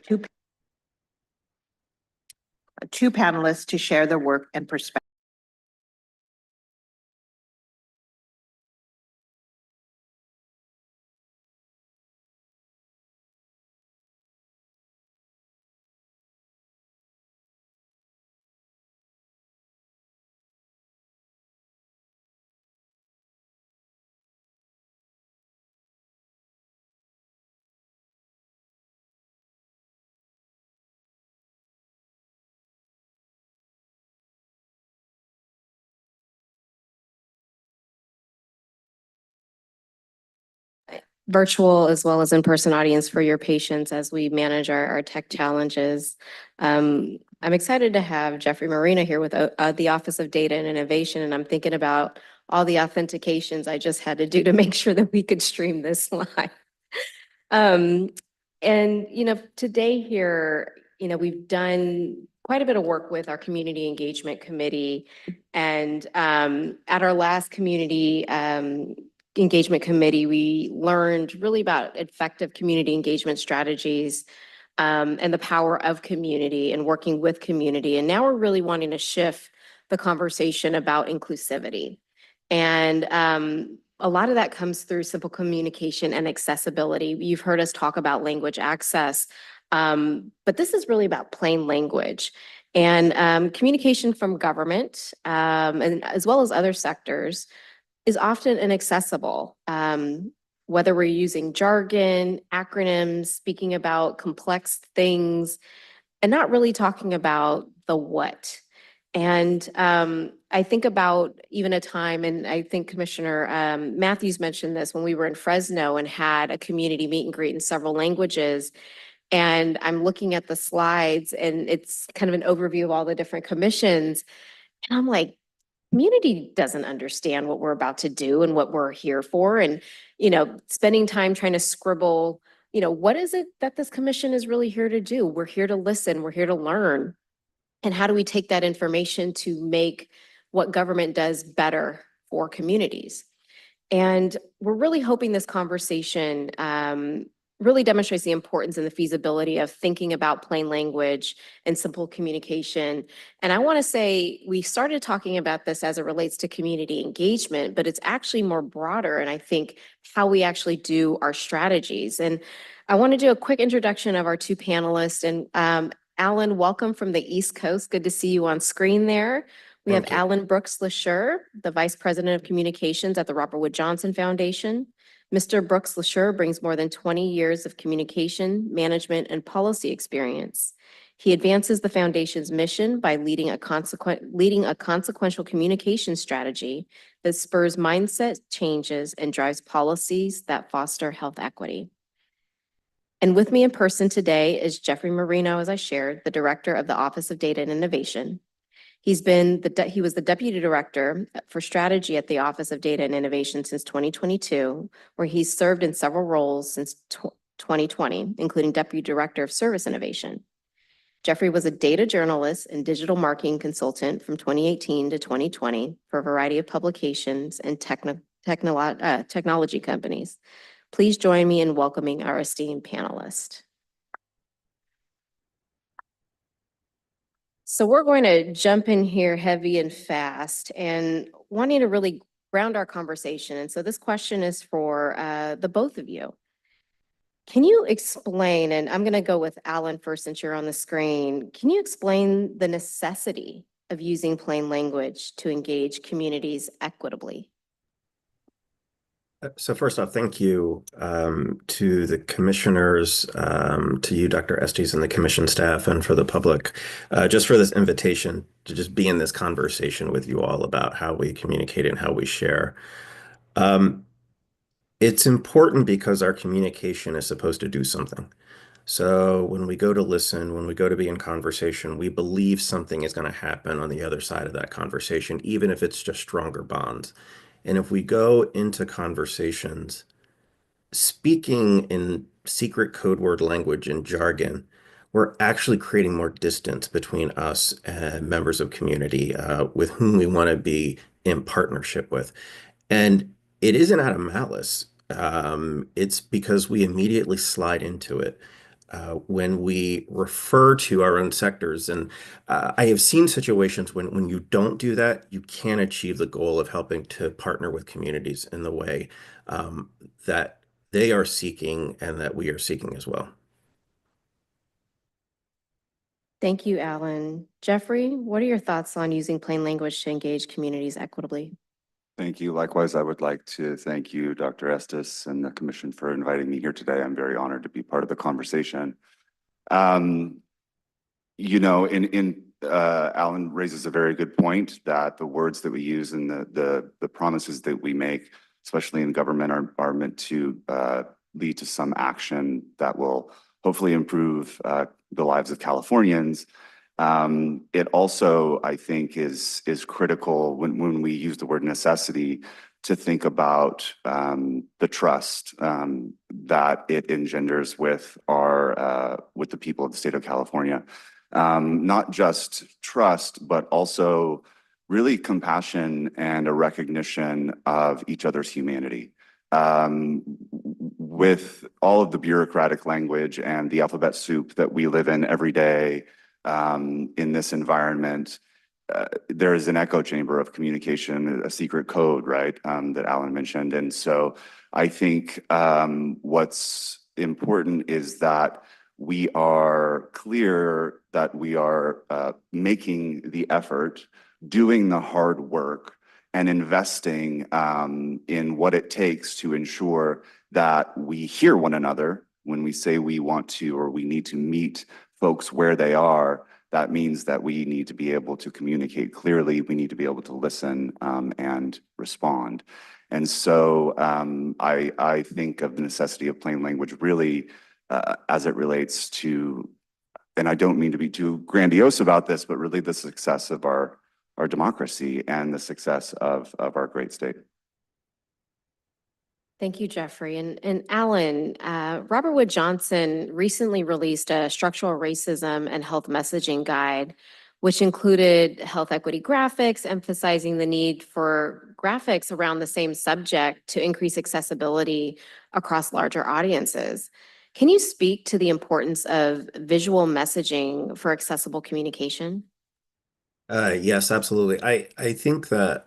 two two panelists to share their work and perspective. Virtual as well as in-person audience for your patience as we manage our tech challenges. I'm excited to have Jeffrey Marina here with the Office of Data and Innovation, and I'm thinking about all the authentications I just had to do to make sure that we could stream this live. And, today here, we've done quite a bit of work with our Community Engagement Committee. And at our last Community Engagement Committee, we learned really about effective community engagement strategies and the power of community and working with community. And now we're really wanting to shift the conversation about inclusivity. And a lot of that comes through simple communication and accessibility. You've heard us talk about language access, but this is really about plain language. And communication from government and as well as other sectors is often inaccessible. Whether we're using jargon, acronyms, speaking about complex things, and not really talking about the what. And I think about even a time, and I think Commissioner Matthews mentioned this when we were in Fresno and had a community meet and greet in several languages. And I'm looking at the slides and it's kind of an overview of all the different commissions. And I'm like, community doesn't understand what we're about to do and what we're here for. And, spending time trying to scribble, what is it that this commission is really here to do? We're here to listen, we're here to learn. And how do we take that information to make what government does better for communities? And we're really hoping this conversation really demonstrates the importance and the feasibility of thinking about plain language and simple communication. And I want to say we started talking about this as it relates to community engagement, but it's actually more broader. And I think how we actually do our strategies. And I want to do a quick introduction of our two panelists. And Alan, welcome from the East Coast. Good to see you on screen there. We have Alan Brooks LaSure, the Vice President of Communications at the Robert Wood Johnson Foundation. Mr. Brooks LaSure brings more than 20 years of communication, management, and policy experience. He advances the foundation's mission by leading a consequential communication strategy that spurs mindset changes and drives policies that foster health equity. And with me in person today is Jeffrey Marino, as I shared, the Director of the Office of Data and Innovation. He was the Deputy Director for Strategy at the Office of Data and Innovation since 2022, where he's served in several roles since 2020, including Deputy Director of Service Innovation. Jeffrey was a data journalist and digital marketing consultant from 2018 to 2020 for a variety of publications and technology companies. Please join me in welcoming our esteemed panelists. So we're going to jump in here heavy and fast and wanting to really ground our conversation. And so this question is for the both of you. Can you explain, and I'm going to go with Alan first since you're on the screen, can you explain the necessity of using plain language to engage communities equitably? So first off, thank you to the commissioners, to you, Dr. Estes, and the commission staff, and for the public, just for this invitation to just be in this conversation with you all about how we communicate and how we share. It's important because our communication is supposed to do something. So when we go to listen, when we go to be in conversation, we believe something is going to happen on the other side of that conversation, even if it's just stronger bonds. And if we go into conversations speaking in secret code word language and jargon, we're actually creating more distance between us and members of community with whom we want to be in partnership with. And it isn't out of malice. It's because we immediately slide into it. when we refer to our own sectors. And I have seen situations when you don't do that, you can't achieve the goal of helping to partner with communities in the way that they are seeking and that we are seeking as well. Thank you, Alan. Jeffrey, what are your thoughts on using plain language to engage communities equitably? Thank you. Likewise, I would like to thank you, Dr. Estes, and the commission for inviting me here today. I'm very honored to be part of the conversation. You know, Alan raises a very good point that the words that we use and the promises that we make, especially in government, are meant to lead to some action that will hopefully improve the lives of Californians. It also, I think, is critical when we use the word necessity to think about the trust that it engenders with with the people of the state of California. Not just trust, but also really compassion and a recognition of each other's humanity. With all of the bureaucratic language and the alphabet soup that we live in every day in this environment, there is an echo chamber of communication, a secret code, right, that Alan mentioned. And so I think what's important is that we are clear that we are making the effort, doing the hard work, and investing in what it takes to ensure that we hear one another when we say we want to or we need to meet folks where they are. That means that we need to be able to communicate clearly. We need to be able to listen and respond. And so I think of the necessity of plain language really as it relates to, and I don't mean to be too grandiose about this, but really the success of our democracy and the success of our great state. Thank you, Jeffrey. And Alan, Robert Wood Johnson recently released a structural racism and health messaging guide, which included health equity graphics, emphasizing the need for graphics around the same subject to increase accessibility across larger audiences. Can you speak to the importance of visual messaging for accessible communication? Yes, absolutely. I think that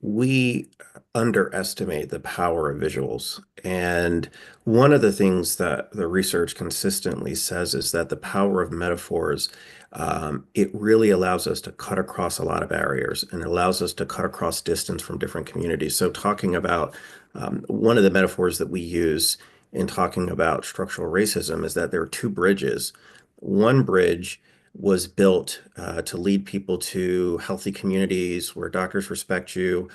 we underestimate the power of visuals. And one of the things that the research consistently says is that the power of metaphors, it really allows us to cut across a lot of barriers and allows us to cut across distance from different communities. So talking about one of the metaphors that we use in talking about structural racism is that there are two bridges. One bridge was built to lead people to healthy communities where doctors respect you,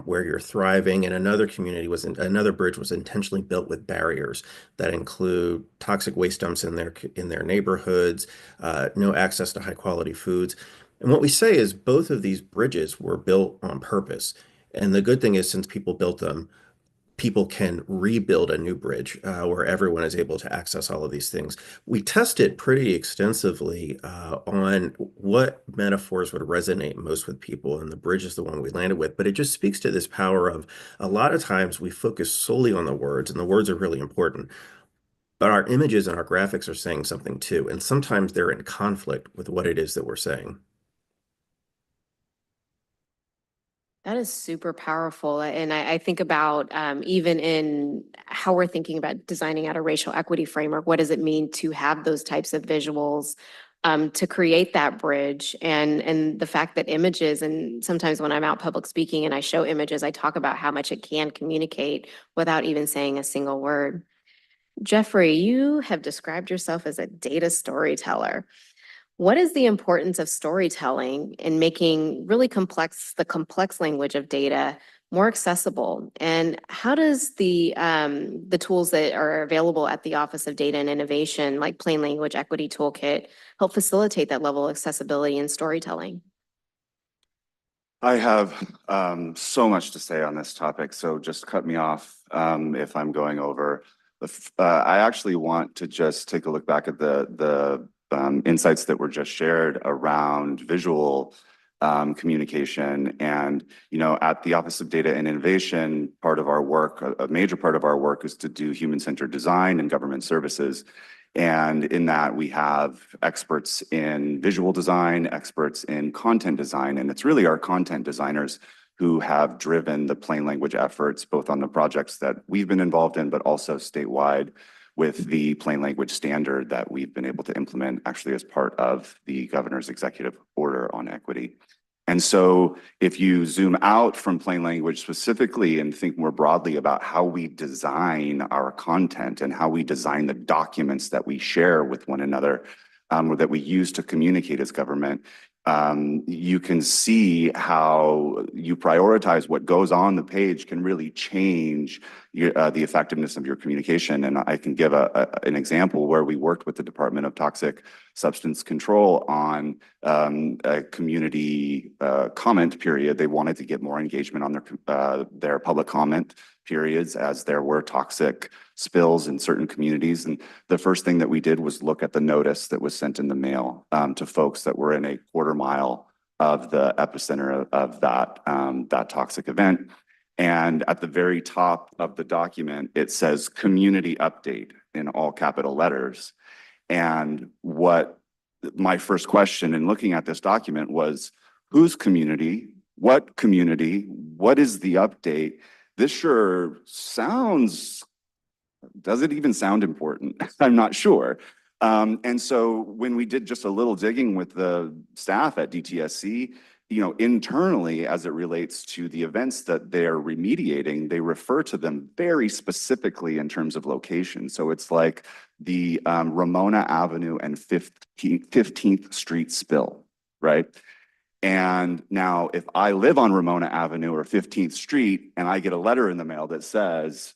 where you're thriving. And another bridge was intentionally built with barriers that include toxic waste dumps in their neighborhoods, no access to high quality foods. And what we say is both of these bridges were built on purpose. And the good thing is, since people built them, people can rebuild a new bridge where everyone is able to access all of these things. We tested pretty extensively on what metaphors would resonate most with people, and the bridge is the one we landed with. But it just speaks to this power of a lot of times we focus solely on the words, and the words are really important. But our images and our graphics are saying something too, and sometimes they're in conflict with what it is that we're saying. That is super powerful. And I think about even in how we're thinking about designing out a racial equity framework, what does it mean to have those types of visuals to create that bridge? And the fact that images, and sometimes when I'm out public speaking and I show images, I talk about how much it can communicate without even saying a single word. Jeffrey, you have described yourself as a data storyteller. What is the importance of storytelling in making the complex language of data more accessible? And how does the tools that are available at the Office of Data and Innovation, like Plain Language Equity Toolkit, help facilitate that level of accessibility in storytelling? I have so much to say on this topic, so just cut me off if I'm going over. I actually want to just take a look back at the insights that were just shared around visual communication. And, you know, at the Office of Data and Innovation, part of our work, a major part of our work is to do human-centered design and government services. And in that, we have experts in visual design, experts in content design, and it's really our content designers who have driven the plain language efforts, both on the projects that we've been involved in, but also statewide with the plain language standard that we've been able to implement actually as part of the governor's executive order on equity. And so if you zoom out from plain language specifically and think more broadly about how we design our content and how we design the documents that we share with one another, or that we use to communicate as government, you can see how you prioritize what goes on the page can really change the effectiveness of your communication. And I can give an example where we worked with the Department of Toxic Substance Control on a community comment period. They wanted to get more engagement on their public comment periods as there were toxic spills in certain communities. And the first thing that we did was look at the notice that was sent in the mail to folks that were in a quarter-mile of the epicenter of that toxic event. And at the very top of the document, it says community update in all capital letters. And what my first question in looking at this document was, whose community? What community? What is the update? This sure sounds, does it even sound important? I'm not sure. And so when we did just a little digging with the staff at DTSC, internally, as it relates to the events that they're remediating, they refer to them very specifically in terms of location. So it's like the Ramona Avenue and 15th Street spill, right? And now if I live on Ramona Avenue or 15th Street and I get a letter in the mail that says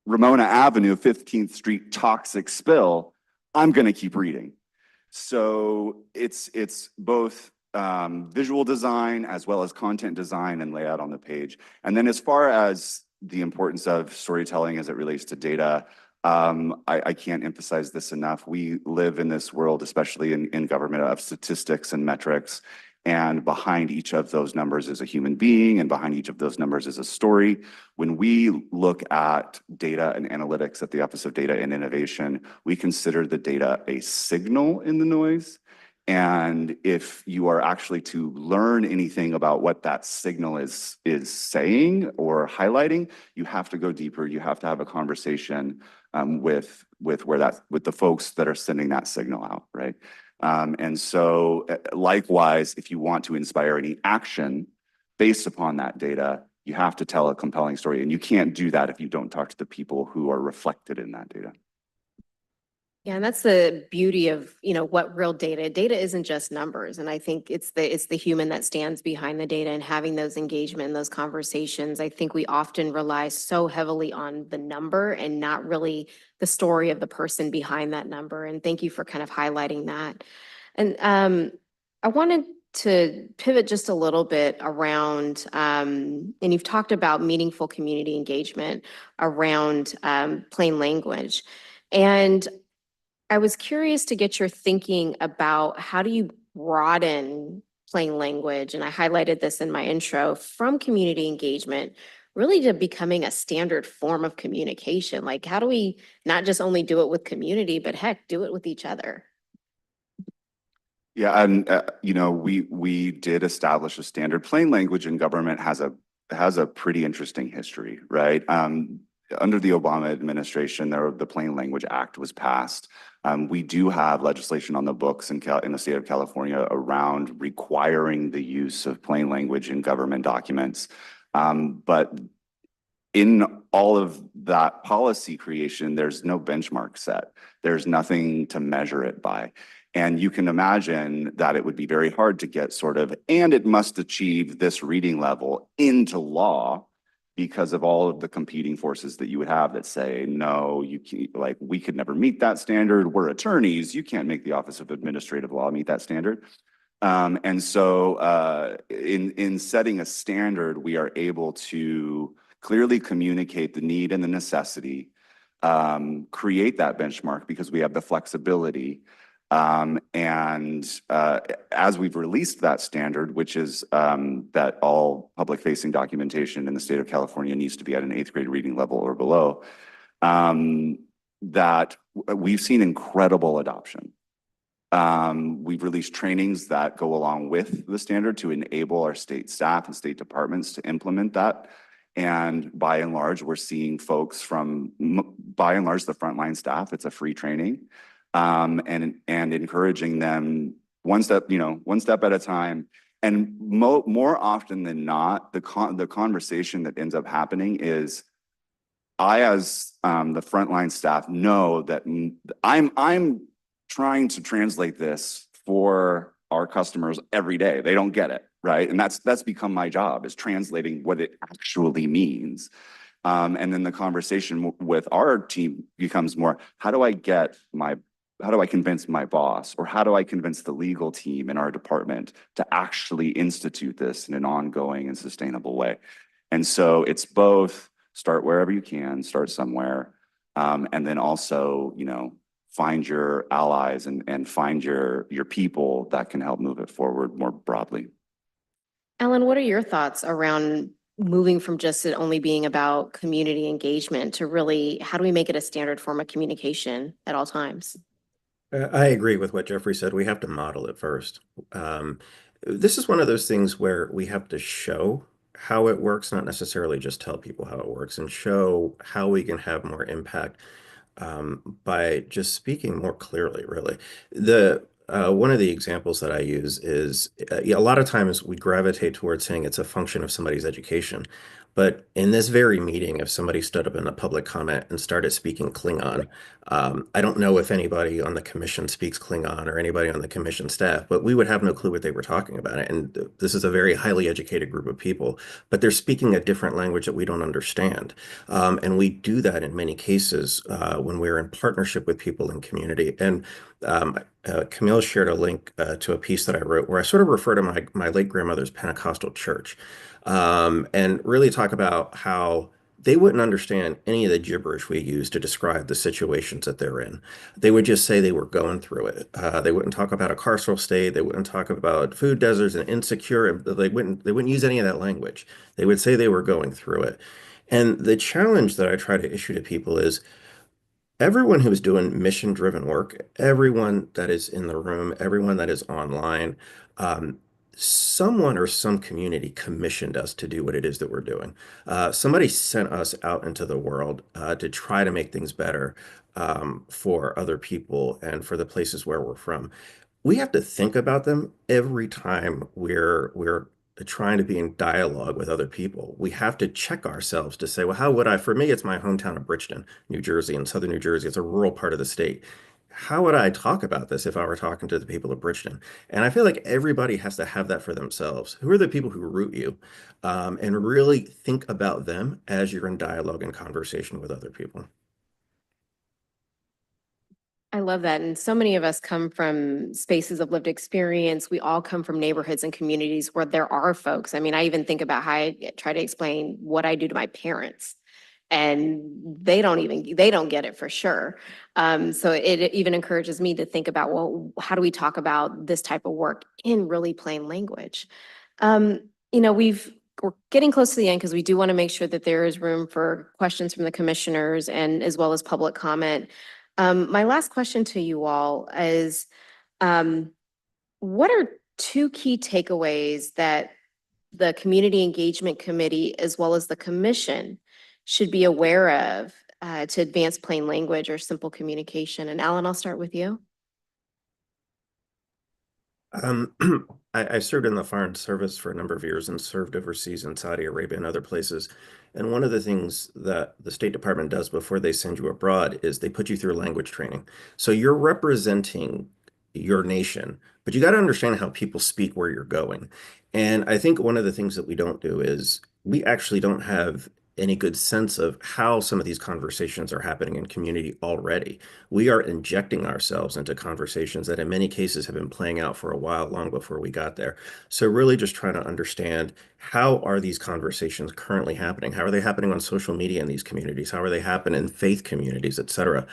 Ramona Avenue, 15th Street toxic spill, I'm going to keep reading. So it's both visual design as well as content design and layout on the page. And then as far as the importance of storytelling as it relates to data, I can't emphasize this enough. We live in this world, especially in government, of statistics and metrics. And behind each of those numbers is a human being, and behind each of those numbers is a story. When we look at data and analytics at the Office of Data and Innovation, we consider the data a signal in the noise. And if you are actually to learn anything about what that signal is saying or highlighting, you have to go deeper. You have to have a conversation with the folks that are sending that signal out, right? And so likewise, if you want to inspire any action based upon that data, you have to tell a compelling story. And you can't do that if you don't talk to the people who are reflected in that data. Yeah, and that's the beauty of, what real data isn't just numbers. And I think it's the human that stands behind the data and having those engagement and those conversations. I think we often rely so heavily on the number and not really the story of the person behind that number. And thank you for kind of highlighting that. And I wanted to pivot just a little bit around, and you've talked about meaningful community engagement around plain language. And I was curious to get your thinking about how do you broaden plain language, and I highlighted this in my intro, from community engagement really to becoming a standard form of communication. Like, how do we not just only do it with community, but heck, do it with each other? Yeah, and we did establish a standard. Plain language in government has a pretty interesting history, right? Under the Obama administration, the Plain Language Act was passed. We do have legislation on the books in the state of California around requiring the use of plain language in government documents. But in all of that policy creation, there's no benchmark set. There's nothing to measure it by. And you can imagine that it would be very hard to get and it must achieve this reading level into law, because of all of the competing forces that you would have that say, no, you can't, like, we could never meet that standard. We're attorneys. You can't make the Office of Administrative Law meet that standard. And so in setting a standard, we are able to clearly communicate the need and the necessity, create that benchmark because we have the flexibility. As we've released that standard, which is that all public-facing documentation in the state of California needs to be at an 8th grade reading level or below, that we've seen incredible adoption. We've released trainings that go along with the standard to enable our state staff and state departments to implement that. And by and large, we're seeing folks from, by and large, the frontline staff, it's a free training. And encouraging them one step at a time. And more often than not, the conversation that ends up happening is, I, as the frontline staff, know that I'm trying to translate this for our customers every day. They don't get it, right? And that's become my job, is translating what it actually means. And then the conversation with our team becomes more, how do I convince my boss, or how do I convince the legal team in our department to actually institute this in an ongoing and sustainable way? And so it's both, start wherever you can, start somewhere, and then also, find your allies and find your people that can help move it forward more broadly. Ellen, what are your thoughts around moving from just it only being about community engagement to really, how do we make it a standard form of communication at all times? I agree with what Jeffrey said. We have to model it first. This is one of those things where we have to show how it works, not necessarily just tell people how it works, and show how we can have more impact by just speaking more clearly, really. One of the examples that I use is a lot of times we gravitate towards saying it's a function of somebody's education. But in this very meeting, if somebody stood up in a public comment and started speaking Klingon, I don't know if anybody on the commission speaks Klingon or anybody on the commission staff, but we would have no clue what they were talking about. And this is a very highly educated group of people, but they're speaking a different language that we don't understand. And we do that in many cases when we're in partnership with people in community. And Camille shared a link to a piece that I wrote where I sort of refer to my late grandmother's Pentecostal church, and really talk about how they wouldn't understand any of the gibberish we use to describe the situations that they're in. They would just say they were going through it. They wouldn't talk about a carceral state. They wouldn't talk about food deserts and insecure. They wouldn't use any of that language. They would say they were going through it. And the challenge that I try to issue to people is, everyone who is doing mission-driven work, everyone that is in the room, everyone that is online, someone or some community commissioned us to do what it is that we're doing. Somebody sent us out into the world to try to make things better for other people and for the places where we're from. We have to think about them every time we're trying to be in dialogue with other people. We have to check ourselves to say, well, how would I, for me, it's my hometown of Bridgeton, New Jersey, in southern New Jersey. It's a rural part of the state. How would I talk about this if I were talking to the people of Bridgeton? And I feel like everybody has to have that for themselves. Who are the people who root you? And really think about them as you're in dialogue and conversation with other people. I love that. And so many of us come from spaces of lived experience. We all come from neighborhoods and communities where there are folks. I mean, I even think about how I try to explain what I do to my parents, and they don't get it for sure. So it even encourages me to think about, well, how do we talk about this type of work in really plain language? We're getting close to the end because we do want to make sure that there is room for questions from the commissioners and as well as public comment. My last question to you all is, what are two key takeaways that the Community Engagement Committee as well as the commission should be aware of to advance plain language or simple communication? And Alan, I'll start with you. I served in the Foreign Service for a number of years and served overseas in Saudi Arabia and other places. And one of the things that the State Department does before they send you abroad is they put you through language training. So you're representing your nation, but you got to understand how people speak where you're going. And I think one of the things that we don't do is we actually don't have any good sense of how some of these conversations are happening in community already. We are injecting ourselves into conversations that in many cases have been playing out for a while, long before we got there. So really just trying to understand, how are these conversations currently happening? How are they happening on social media in these communities? How are they happening in faith communities, et cetera?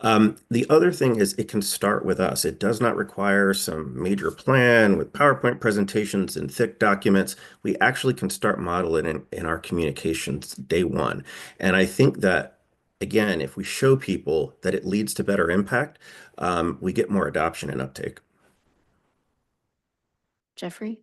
The other thing is, it can start with us. It does not require some major plan with PowerPoint presentations and thick documents. We actually can start modeling in our communications day one. And I think that again, if we show people that it leads to better impact, we get more adoption and uptake. Jeffrey?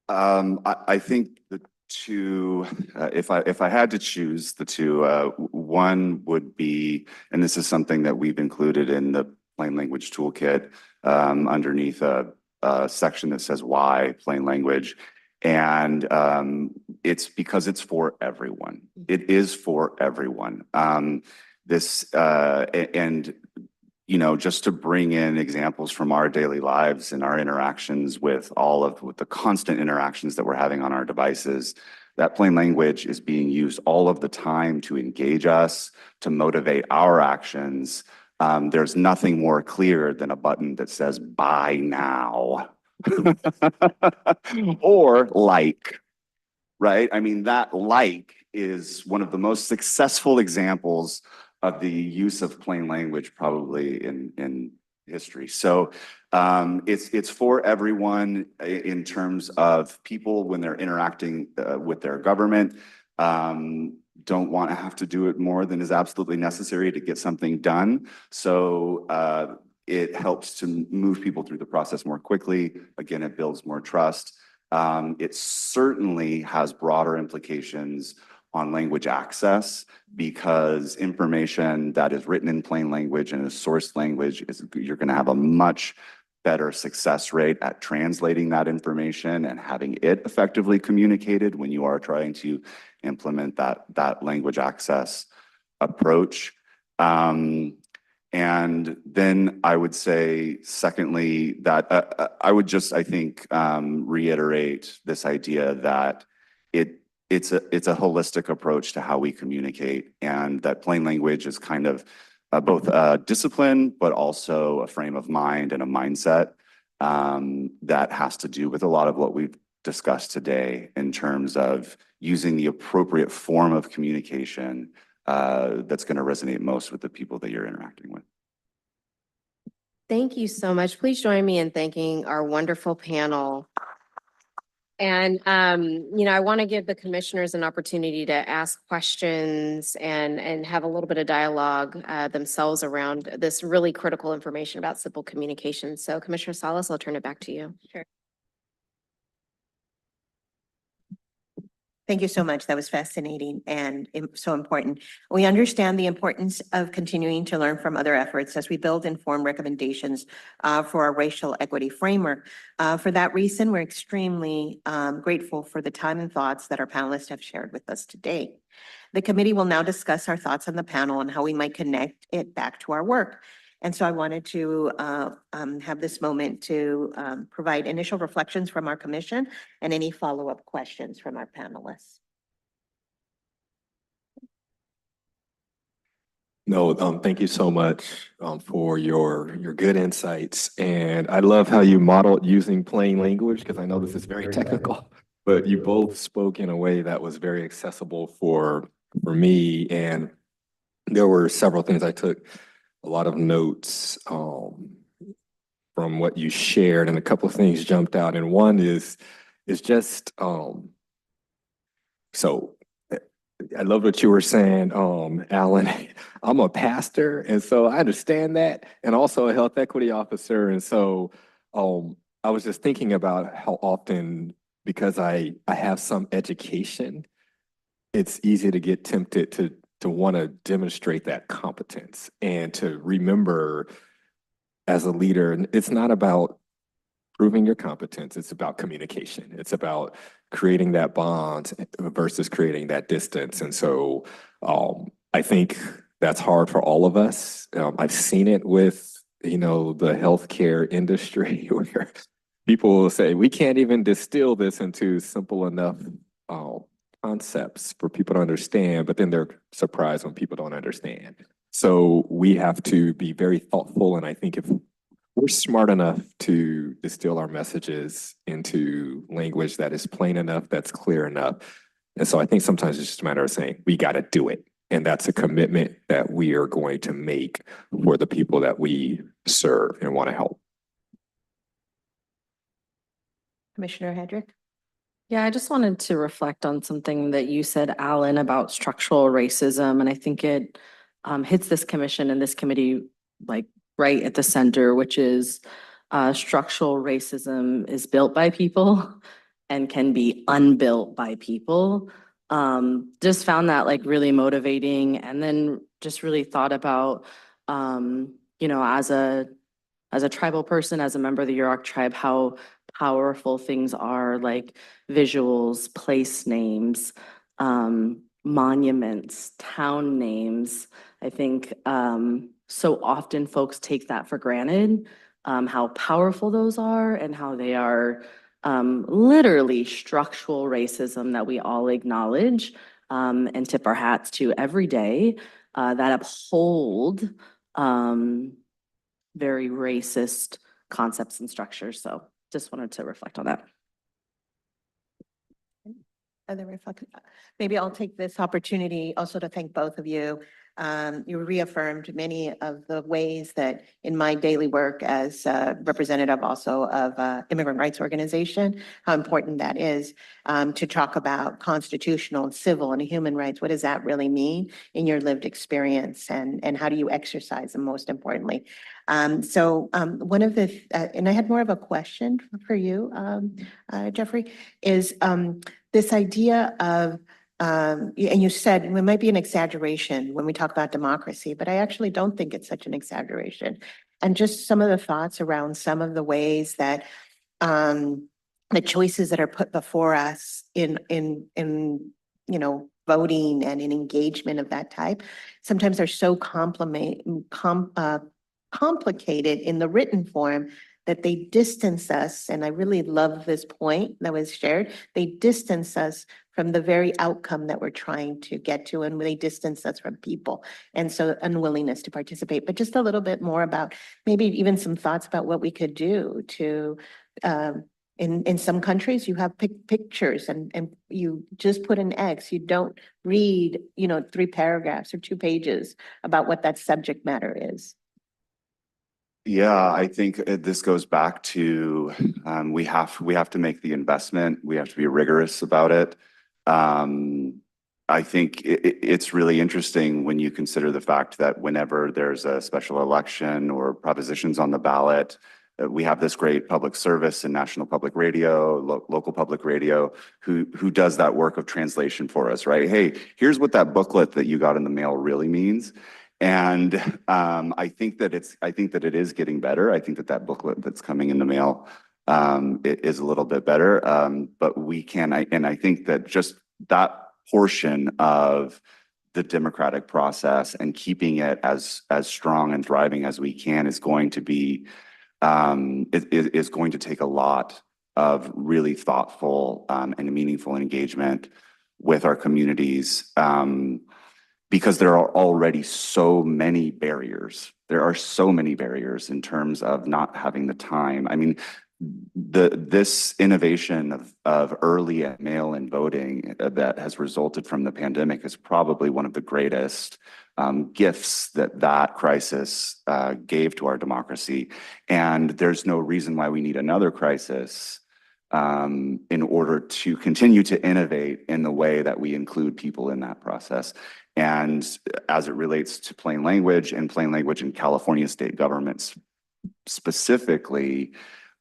I think the two, if I had to choose the two, one would be, and this is something that we've included in the plain language toolkit, underneath a section that says why plain language. And it's because it's for everyone. It is for everyone. And you know, just to bring in examples from our daily lives and our interactions with with the constant interactions that we're having on our devices, that plain language is being used all of the time to engage us, to motivate our actions. There's nothing more clear than a button that says buy now or like, right? I mean, that like is one of the most successful examples of the use of plain language probably in history. So it's for everyone in terms of people when they're interacting with their government. Don't want to have to do it more than is absolutely necessary to get something done. So it helps to move people through the process more quickly. Again, it builds more trust. It certainly has broader implications on language access because information that is written in plain language and is source language you're going to have a much better success rate at translating that information and having it effectively communicated when you are trying to implement that language access approach. And then I would say, secondly, that I would just, I think, reiterate this idea that it's a holistic approach to how we communicate, and that plain language is kind of both a discipline, but also a frame of mind and a mindset that has to do with a lot of what we've discussed today in terms of using the appropriate form of communication that's going to resonate most with the people that you're interacting with. Thank you so much. Please join me in thanking our wonderful panel. And, you know, I want to give the commissioners an opportunity to ask questions and have a little bit of dialogue themselves around this really critical information about simple communication. So Commissioner Salas, I'll turn it back to you. Sure. Thank you so much. That was fascinating and so important. We understand the importance of continuing to learn from other efforts as we build informed recommendations for our racial equity framework. For that reason, we're extremely grateful for the time and thoughts that our panelists have shared with us today. The committee will now discuss our thoughts on the panel and how we might connect it back to our work. And so I wanted to have this moment to provide initial reflections from our commission and any follow-up questions from our panelists. No, thank you so much for your good insights. And I love how you modeled using plain language, because I know this is very technical, but you both spoke in a way that was very accessible for me. And there were several things I took a lot of notes from what you shared, and a couple of things jumped out. And one is just so I love what you were saying, Alan. I'm a pastor, and so I understand that, and also a health equity officer. And so I was just thinking about how often, because I have some education, it's easy to get tempted to want to demonstrate that competence and to remember as a leader, it's not about proving your competence, it's about communication. It's about creating that bond versus creating that distance. And so I think that's hard for all of us. I've seen it with, you know, the healthcare industry where people will say, we can't even distill this into simple enough concepts for people to understand, but then they're surprised when people don't understand. So we have to be very thoughtful. And I think if we're smart enough to distill our messages into language that is plain enough, that's clear enough. And so I think sometimes it's just a matter of saying, we got to do it. And that's a commitment that we are going to make for the people that we serve and want to help. Commissioner Hedrick? Yeah, I just wanted to reflect on something that you said, Alan, about structural racism, and I think it hits this commission and this committee like right at the center, which is structural racism is built by people and can be unbuilt by people. Just found that like really motivating, and then just really thought about as a tribal person, as a member of the Yurok tribe, how powerful things are, like visuals, place names, monuments, town names. I think so often folks take that for granted, how powerful those are and how they are literally structural racism that we all acknowledge and tip our hats to every day that uphold very racist concepts and structures. So just wanted to reflect on that. Other reflections. Maybe I'll take this opportunity also to thank both of you. You reaffirmed many of the ways that in my daily work as representative also of immigrant rights organization, how important that is to talk about constitutional and civil and human rights. What does that really mean in your lived experience, and how do you exercise them most importantly? One of the, and I had more of a question for you, Jeffrey, is this idea of, and you said it might be an exaggeration when we talk about democracy, but I actually don't think it's such an exaggeration. And just some of the thoughts around some of the ways that the choices that are put before us in voting and in engagement of that type, sometimes are so complicated in the written form that they distance us, and I really love this point that was shared, they distance us from the very outcome that we're trying to get to, and they distance us from people. And so unwillingness to participate, but just a little bit more about maybe even some thoughts about what we could do to, in some countries, you have pictures and you just put an X, you don't read, 3 paragraphs or 2 pages about what that subject matter is. Yeah, I think this goes back to we have to make the investment. We have to be rigorous about it. I think it's really interesting when you consider the fact that whenever there's a special election or propositions on the ballot, we have this great public service and national public radio, local public radio, who does that work of translation for us, right? Hey, here's what that booklet that you got in the mail really means. And I think that it is getting better. I think that booklet that's coming in the mail it is a little bit better. But we can, and I think that just that portion of the democratic process and keeping it as strong and thriving as we can is going to be is going to take a lot of really thoughtful and meaningful engagement with our communities. Because there are already so many barriers. There are so many barriers in terms of not having the time. I mean, this innovation of early and mail-in voting that has resulted from the pandemic is probably one of the greatest gifts that crisis gave to our democracy. And there's no reason why we need another crisis in order to continue to innovate in the way that we include people in that process. And as it relates to plain language and plain language in California state governments specifically,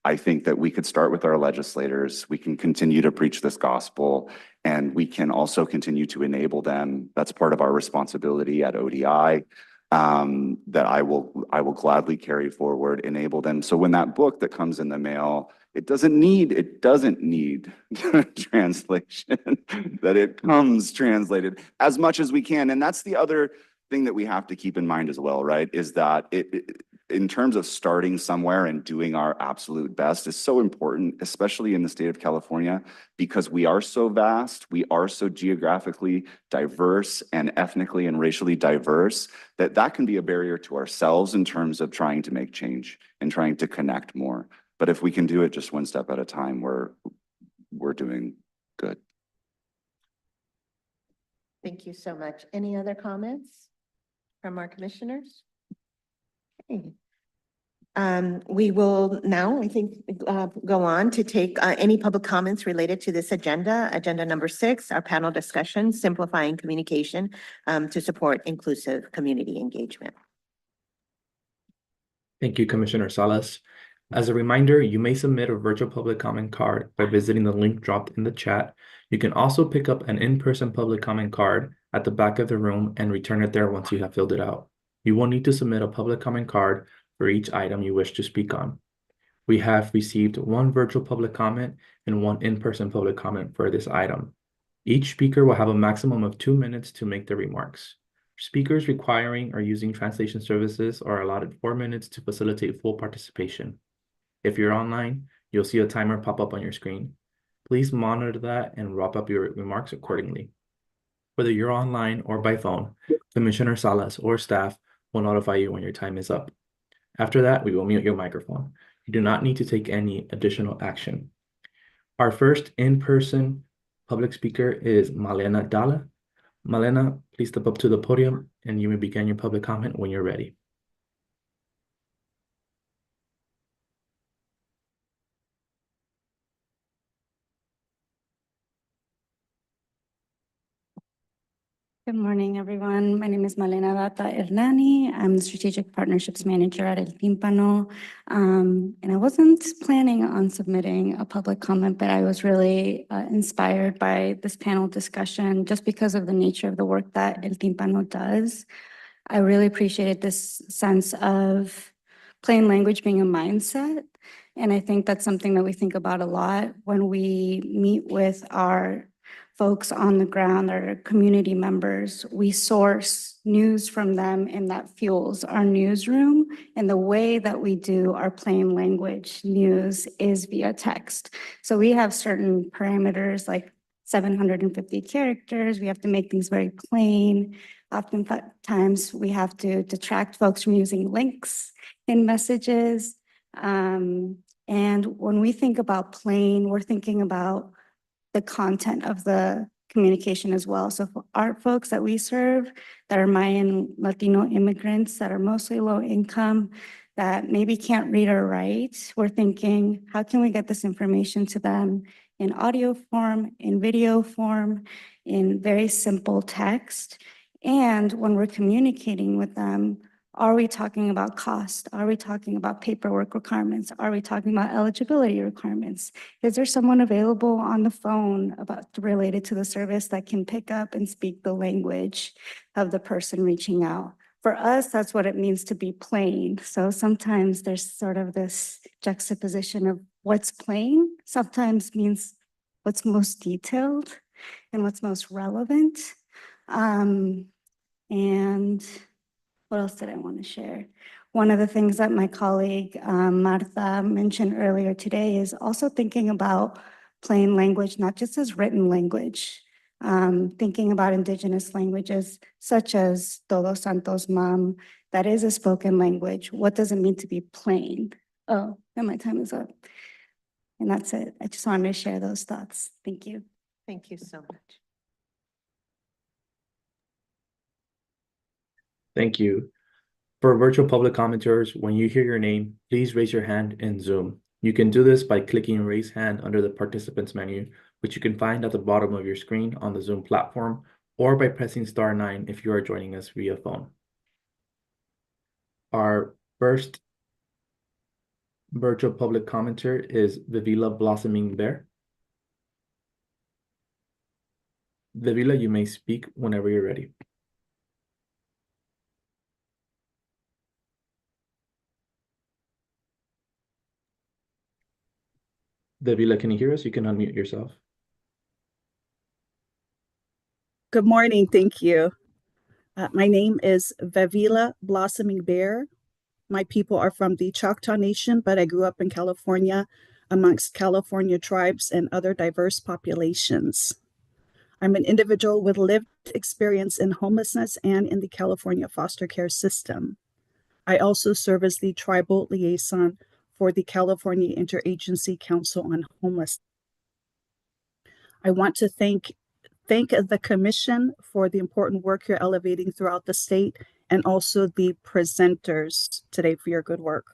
I think that we could start with our legislators. We can continue to preach this gospel, and we can also continue to enable them. That's part of our responsibility at ODI that I will gladly carry forward, enable them. So when that book that comes in the mail, it doesn't need translation, that it comes translated as much as we can. And that's the other thing that we have to keep in mind as well, right? Is that in terms of starting somewhere and doing our absolute best is so important, especially in the state of California, because we are so vast, we are so geographically diverse and ethnically and racially diverse, that can be a barrier to ourselves in terms of trying to make change and trying to connect more. But if we can do it just one step at a time, we're doing good. Thank you so much. Any other comments from our commissioners? Okay. We will now, I think, go on to take any public comments related to this agenda. Agenda number 6, our panel discussion, simplifying communication to support inclusive community engagement. Thank you, Commissioner Salas. As a reminder, you may submit a virtual public comment card by visiting the link dropped in the chat. You can also pick up an in-person public comment card at the back of the room and return it there once you have filled it out. You will need to submit a public comment card for each item you wish to speak on. We have received 1 virtual public comment and 1 in-person public comment for this item. Each speaker will have a maximum of 2 minutes to make their remarks. Speakers requiring or using translation services are allotted 4 minutes to facilitate full participation. If you're online, you'll see a timer pop up on your screen. Please monitor that and wrap up your remarks accordingly. Whether you're online or by phone, Commissioner Salas or staff will notify you when your time is up. After that, we will mute your microphone. You do not need to take any additional action. Our first in-person public speaker is Malena Dalla. Malena, please step up to the podium and you may begin your public comment when you're ready. Good morning, everyone. My name is Malena Data Hernani. I'm the Strategic Partnerships Manager at El Tímpano. And I wasn't planning on submitting a public comment, but I was really inspired by this panel discussion just because of the nature of the work that El Tímpano does. I really appreciated this sense of plain language being a mindset. And I think that's something that we think about a lot when we meet with our folks on the ground, our community members. We source news from them, and that fuels our newsroom. And the way that we do our plain language news is via text. So we have certain parameters like 750 characters. We have to make things very plain. Oftentimes we have to detract folks from using links in messages. And when we think about plain, we're thinking about the content of the communication as well. So for our folks that we serve that are Mayan Latino immigrants that are mostly low income, that maybe can't read or write, we're thinking, how can we get this information to them in audio form, in video form, in very simple text? And when we're communicating with them, are we talking about cost? Are we talking about paperwork requirements? Are we talking about eligibility requirements? Is there someone available on the phone related to the service that can pick up and speak the language of the person reaching out? For us, that's what it means to be plain. So sometimes there's sort of this juxtaposition of what's plain sometimes means what's most detailed and what's most relevant. And what else did I want to share? One of the things that my colleague Martha mentioned earlier today is also thinking about plain language, not just as written language, thinking about indigenous languages such as Todos Santos Mam, that is a spoken language. What does it mean to be plain? Oh, and my time is up. And that's it. I just wanted to share those thoughts. Thank you. Thank you so much. Thank you. For virtual public commenters, when you hear your name, please raise your hand in Zoom. You can do this by clicking Raise Hand under the Participants menu, which you can find at the bottom of your screen on the Zoom platform, or by pressing *9 if you are joining us via phone. Our first virtual public commenter is Vivila Blossoming Bear. Vivila, you may speak whenever you're ready. Vivila, can you hear us? You can unmute yourself. Good morning. Thank you. My name is Vivila Blossoming Bear. My people are from the Choctaw Nation, but I grew up in California amongst California tribes and other diverse populations. I'm an individual with lived experience in homelessness and in the California foster care system. I also serve as the tribal liaison for the California Interagency Council on Homelessness. I want to thank the Commission for the important work you're elevating throughout the state, and also the presenters today for your good work.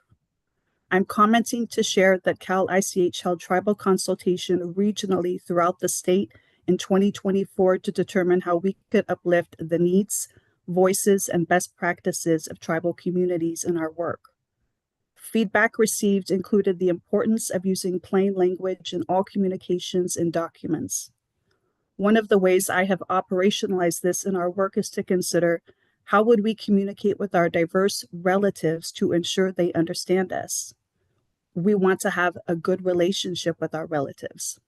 I'm commenting to share that Cal ICH held tribal consultation regionally throughout the state in 2024 to determine how we could uplift the needs, voices, and best practices of tribal communities in our work. Feedback received included the importance of using plain language in all communications and documents. One of the ways I have operationalized this in our work is to consider how would we communicate with our diverse relatives to ensure they understand us. We want to have a good relationship with our relatives.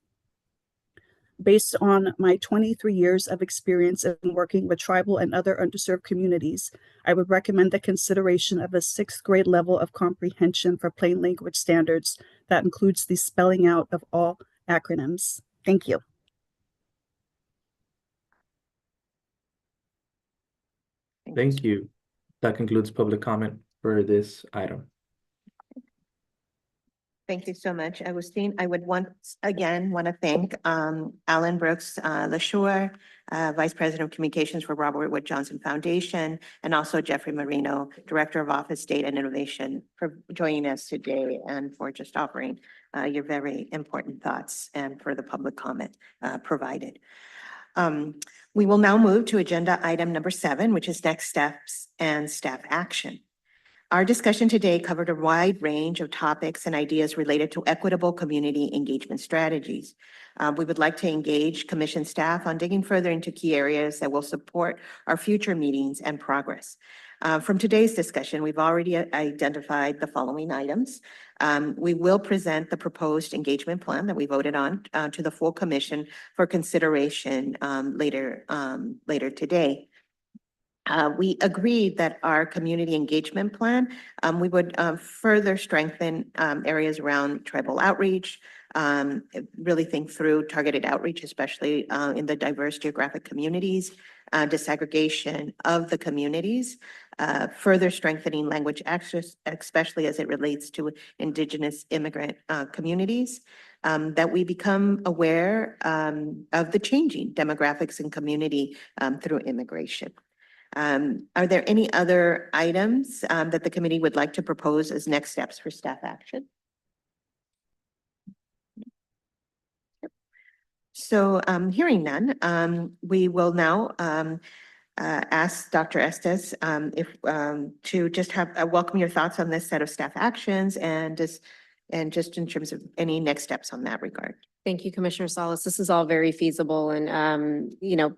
Based on my 23 years of experience in working with tribal and other underserved communities, I would recommend the consideration of a 6th grade level of comprehension for plain language standards that includes the spelling out of all acronyms. Thank you. Thank you. That concludes public comment for this item. Thank you so much, Agustin. I would once again want to thank Alan Brooks LaShore, Vice President of Communications for Robert Wood Johnson Foundation, and also Jeffrey Marino, Director of Office Data and Innovation, for joining us today and for just offering your very important thoughts and for the public comment provided. We will now move to agenda item number 7, which is next steps and staff action. Our discussion today covered a wide range of topics and ideas related to equitable community engagement strategies. We would like to engage commission staff on digging further into key areas that will support our future meetings and progress. From today's discussion, we've already identified the following items. We will present the proposed engagement plan that we voted on to the full commission for consideration later today. We agreed that our community engagement plan, we would further strengthen areas around tribal outreach, really think through targeted outreach, especially in the diverse geographic communities, disaggregation of the communities, further strengthening language access, especially as it relates to Indigenous immigrant communities, that we become aware of the changing demographics and community through immigration. Are there any other items that the committee would like to propose as next steps for staff action? So hearing none, we will now ask Dr. Estes if to just have welcome your thoughts on this set of staff actions and just in terms of any next steps on that regard. Thank you, Commissioner Salas. This is all very feasible and, you know,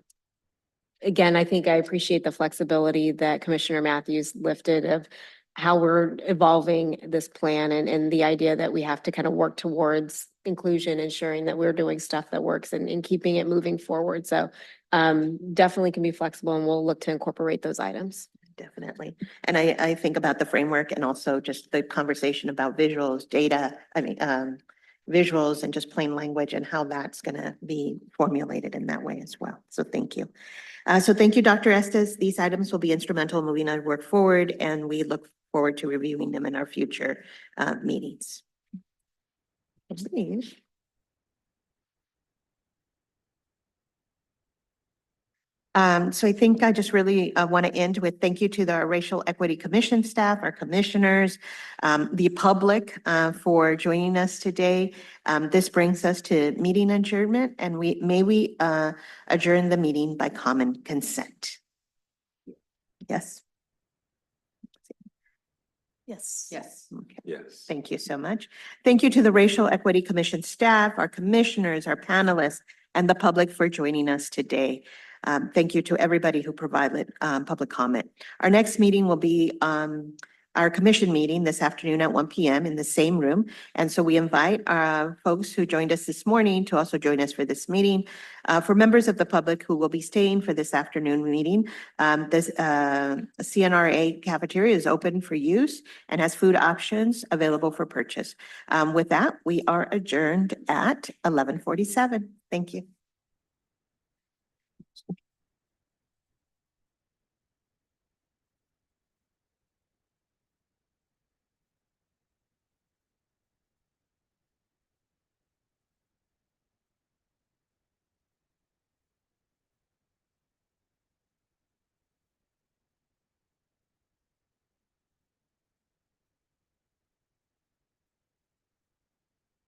again, I think I appreciate the flexibility that Commissioner Matthews lifted of how we're evolving this plan and the idea that we have to kind of work towards inclusion, ensuring that we're doing stuff that works and keeping it moving forward. So definitely can be flexible and we'll look to incorporate those items. Definitely. And I think about the framework and also just the conversation about visuals, data, visuals and just plain language and how that's going to be formulated in that way as well. So thank you. So thank you, Dr. Estes. These items will be instrumental in moving our work forward, and we look forward to reviewing them in our future meetings. Please. So I think I just really want to end with thank you to the Racial Equity Commission staff, our commissioners, the public for joining us today. This brings us to meeting adjournment, and may we adjourn the meeting by common consent. Yes. Yes. Yes. Okay. Yes. Thank you so much. Thank you to the Racial Equity Commission staff, our commissioners, our panelists, and the public for joining us today. Thank you to everybody who provided public comment. Our next meeting will be our commission meeting this afternoon at 1 p.m. in the same room. And so we invite folks who joined us this morning to also join us for this meeting. For members of the public who will be staying for this afternoon meeting, this CNRA cafeteria is open for use and has food options available for purchase. With that, we are adjourned at 11:47. Thank you.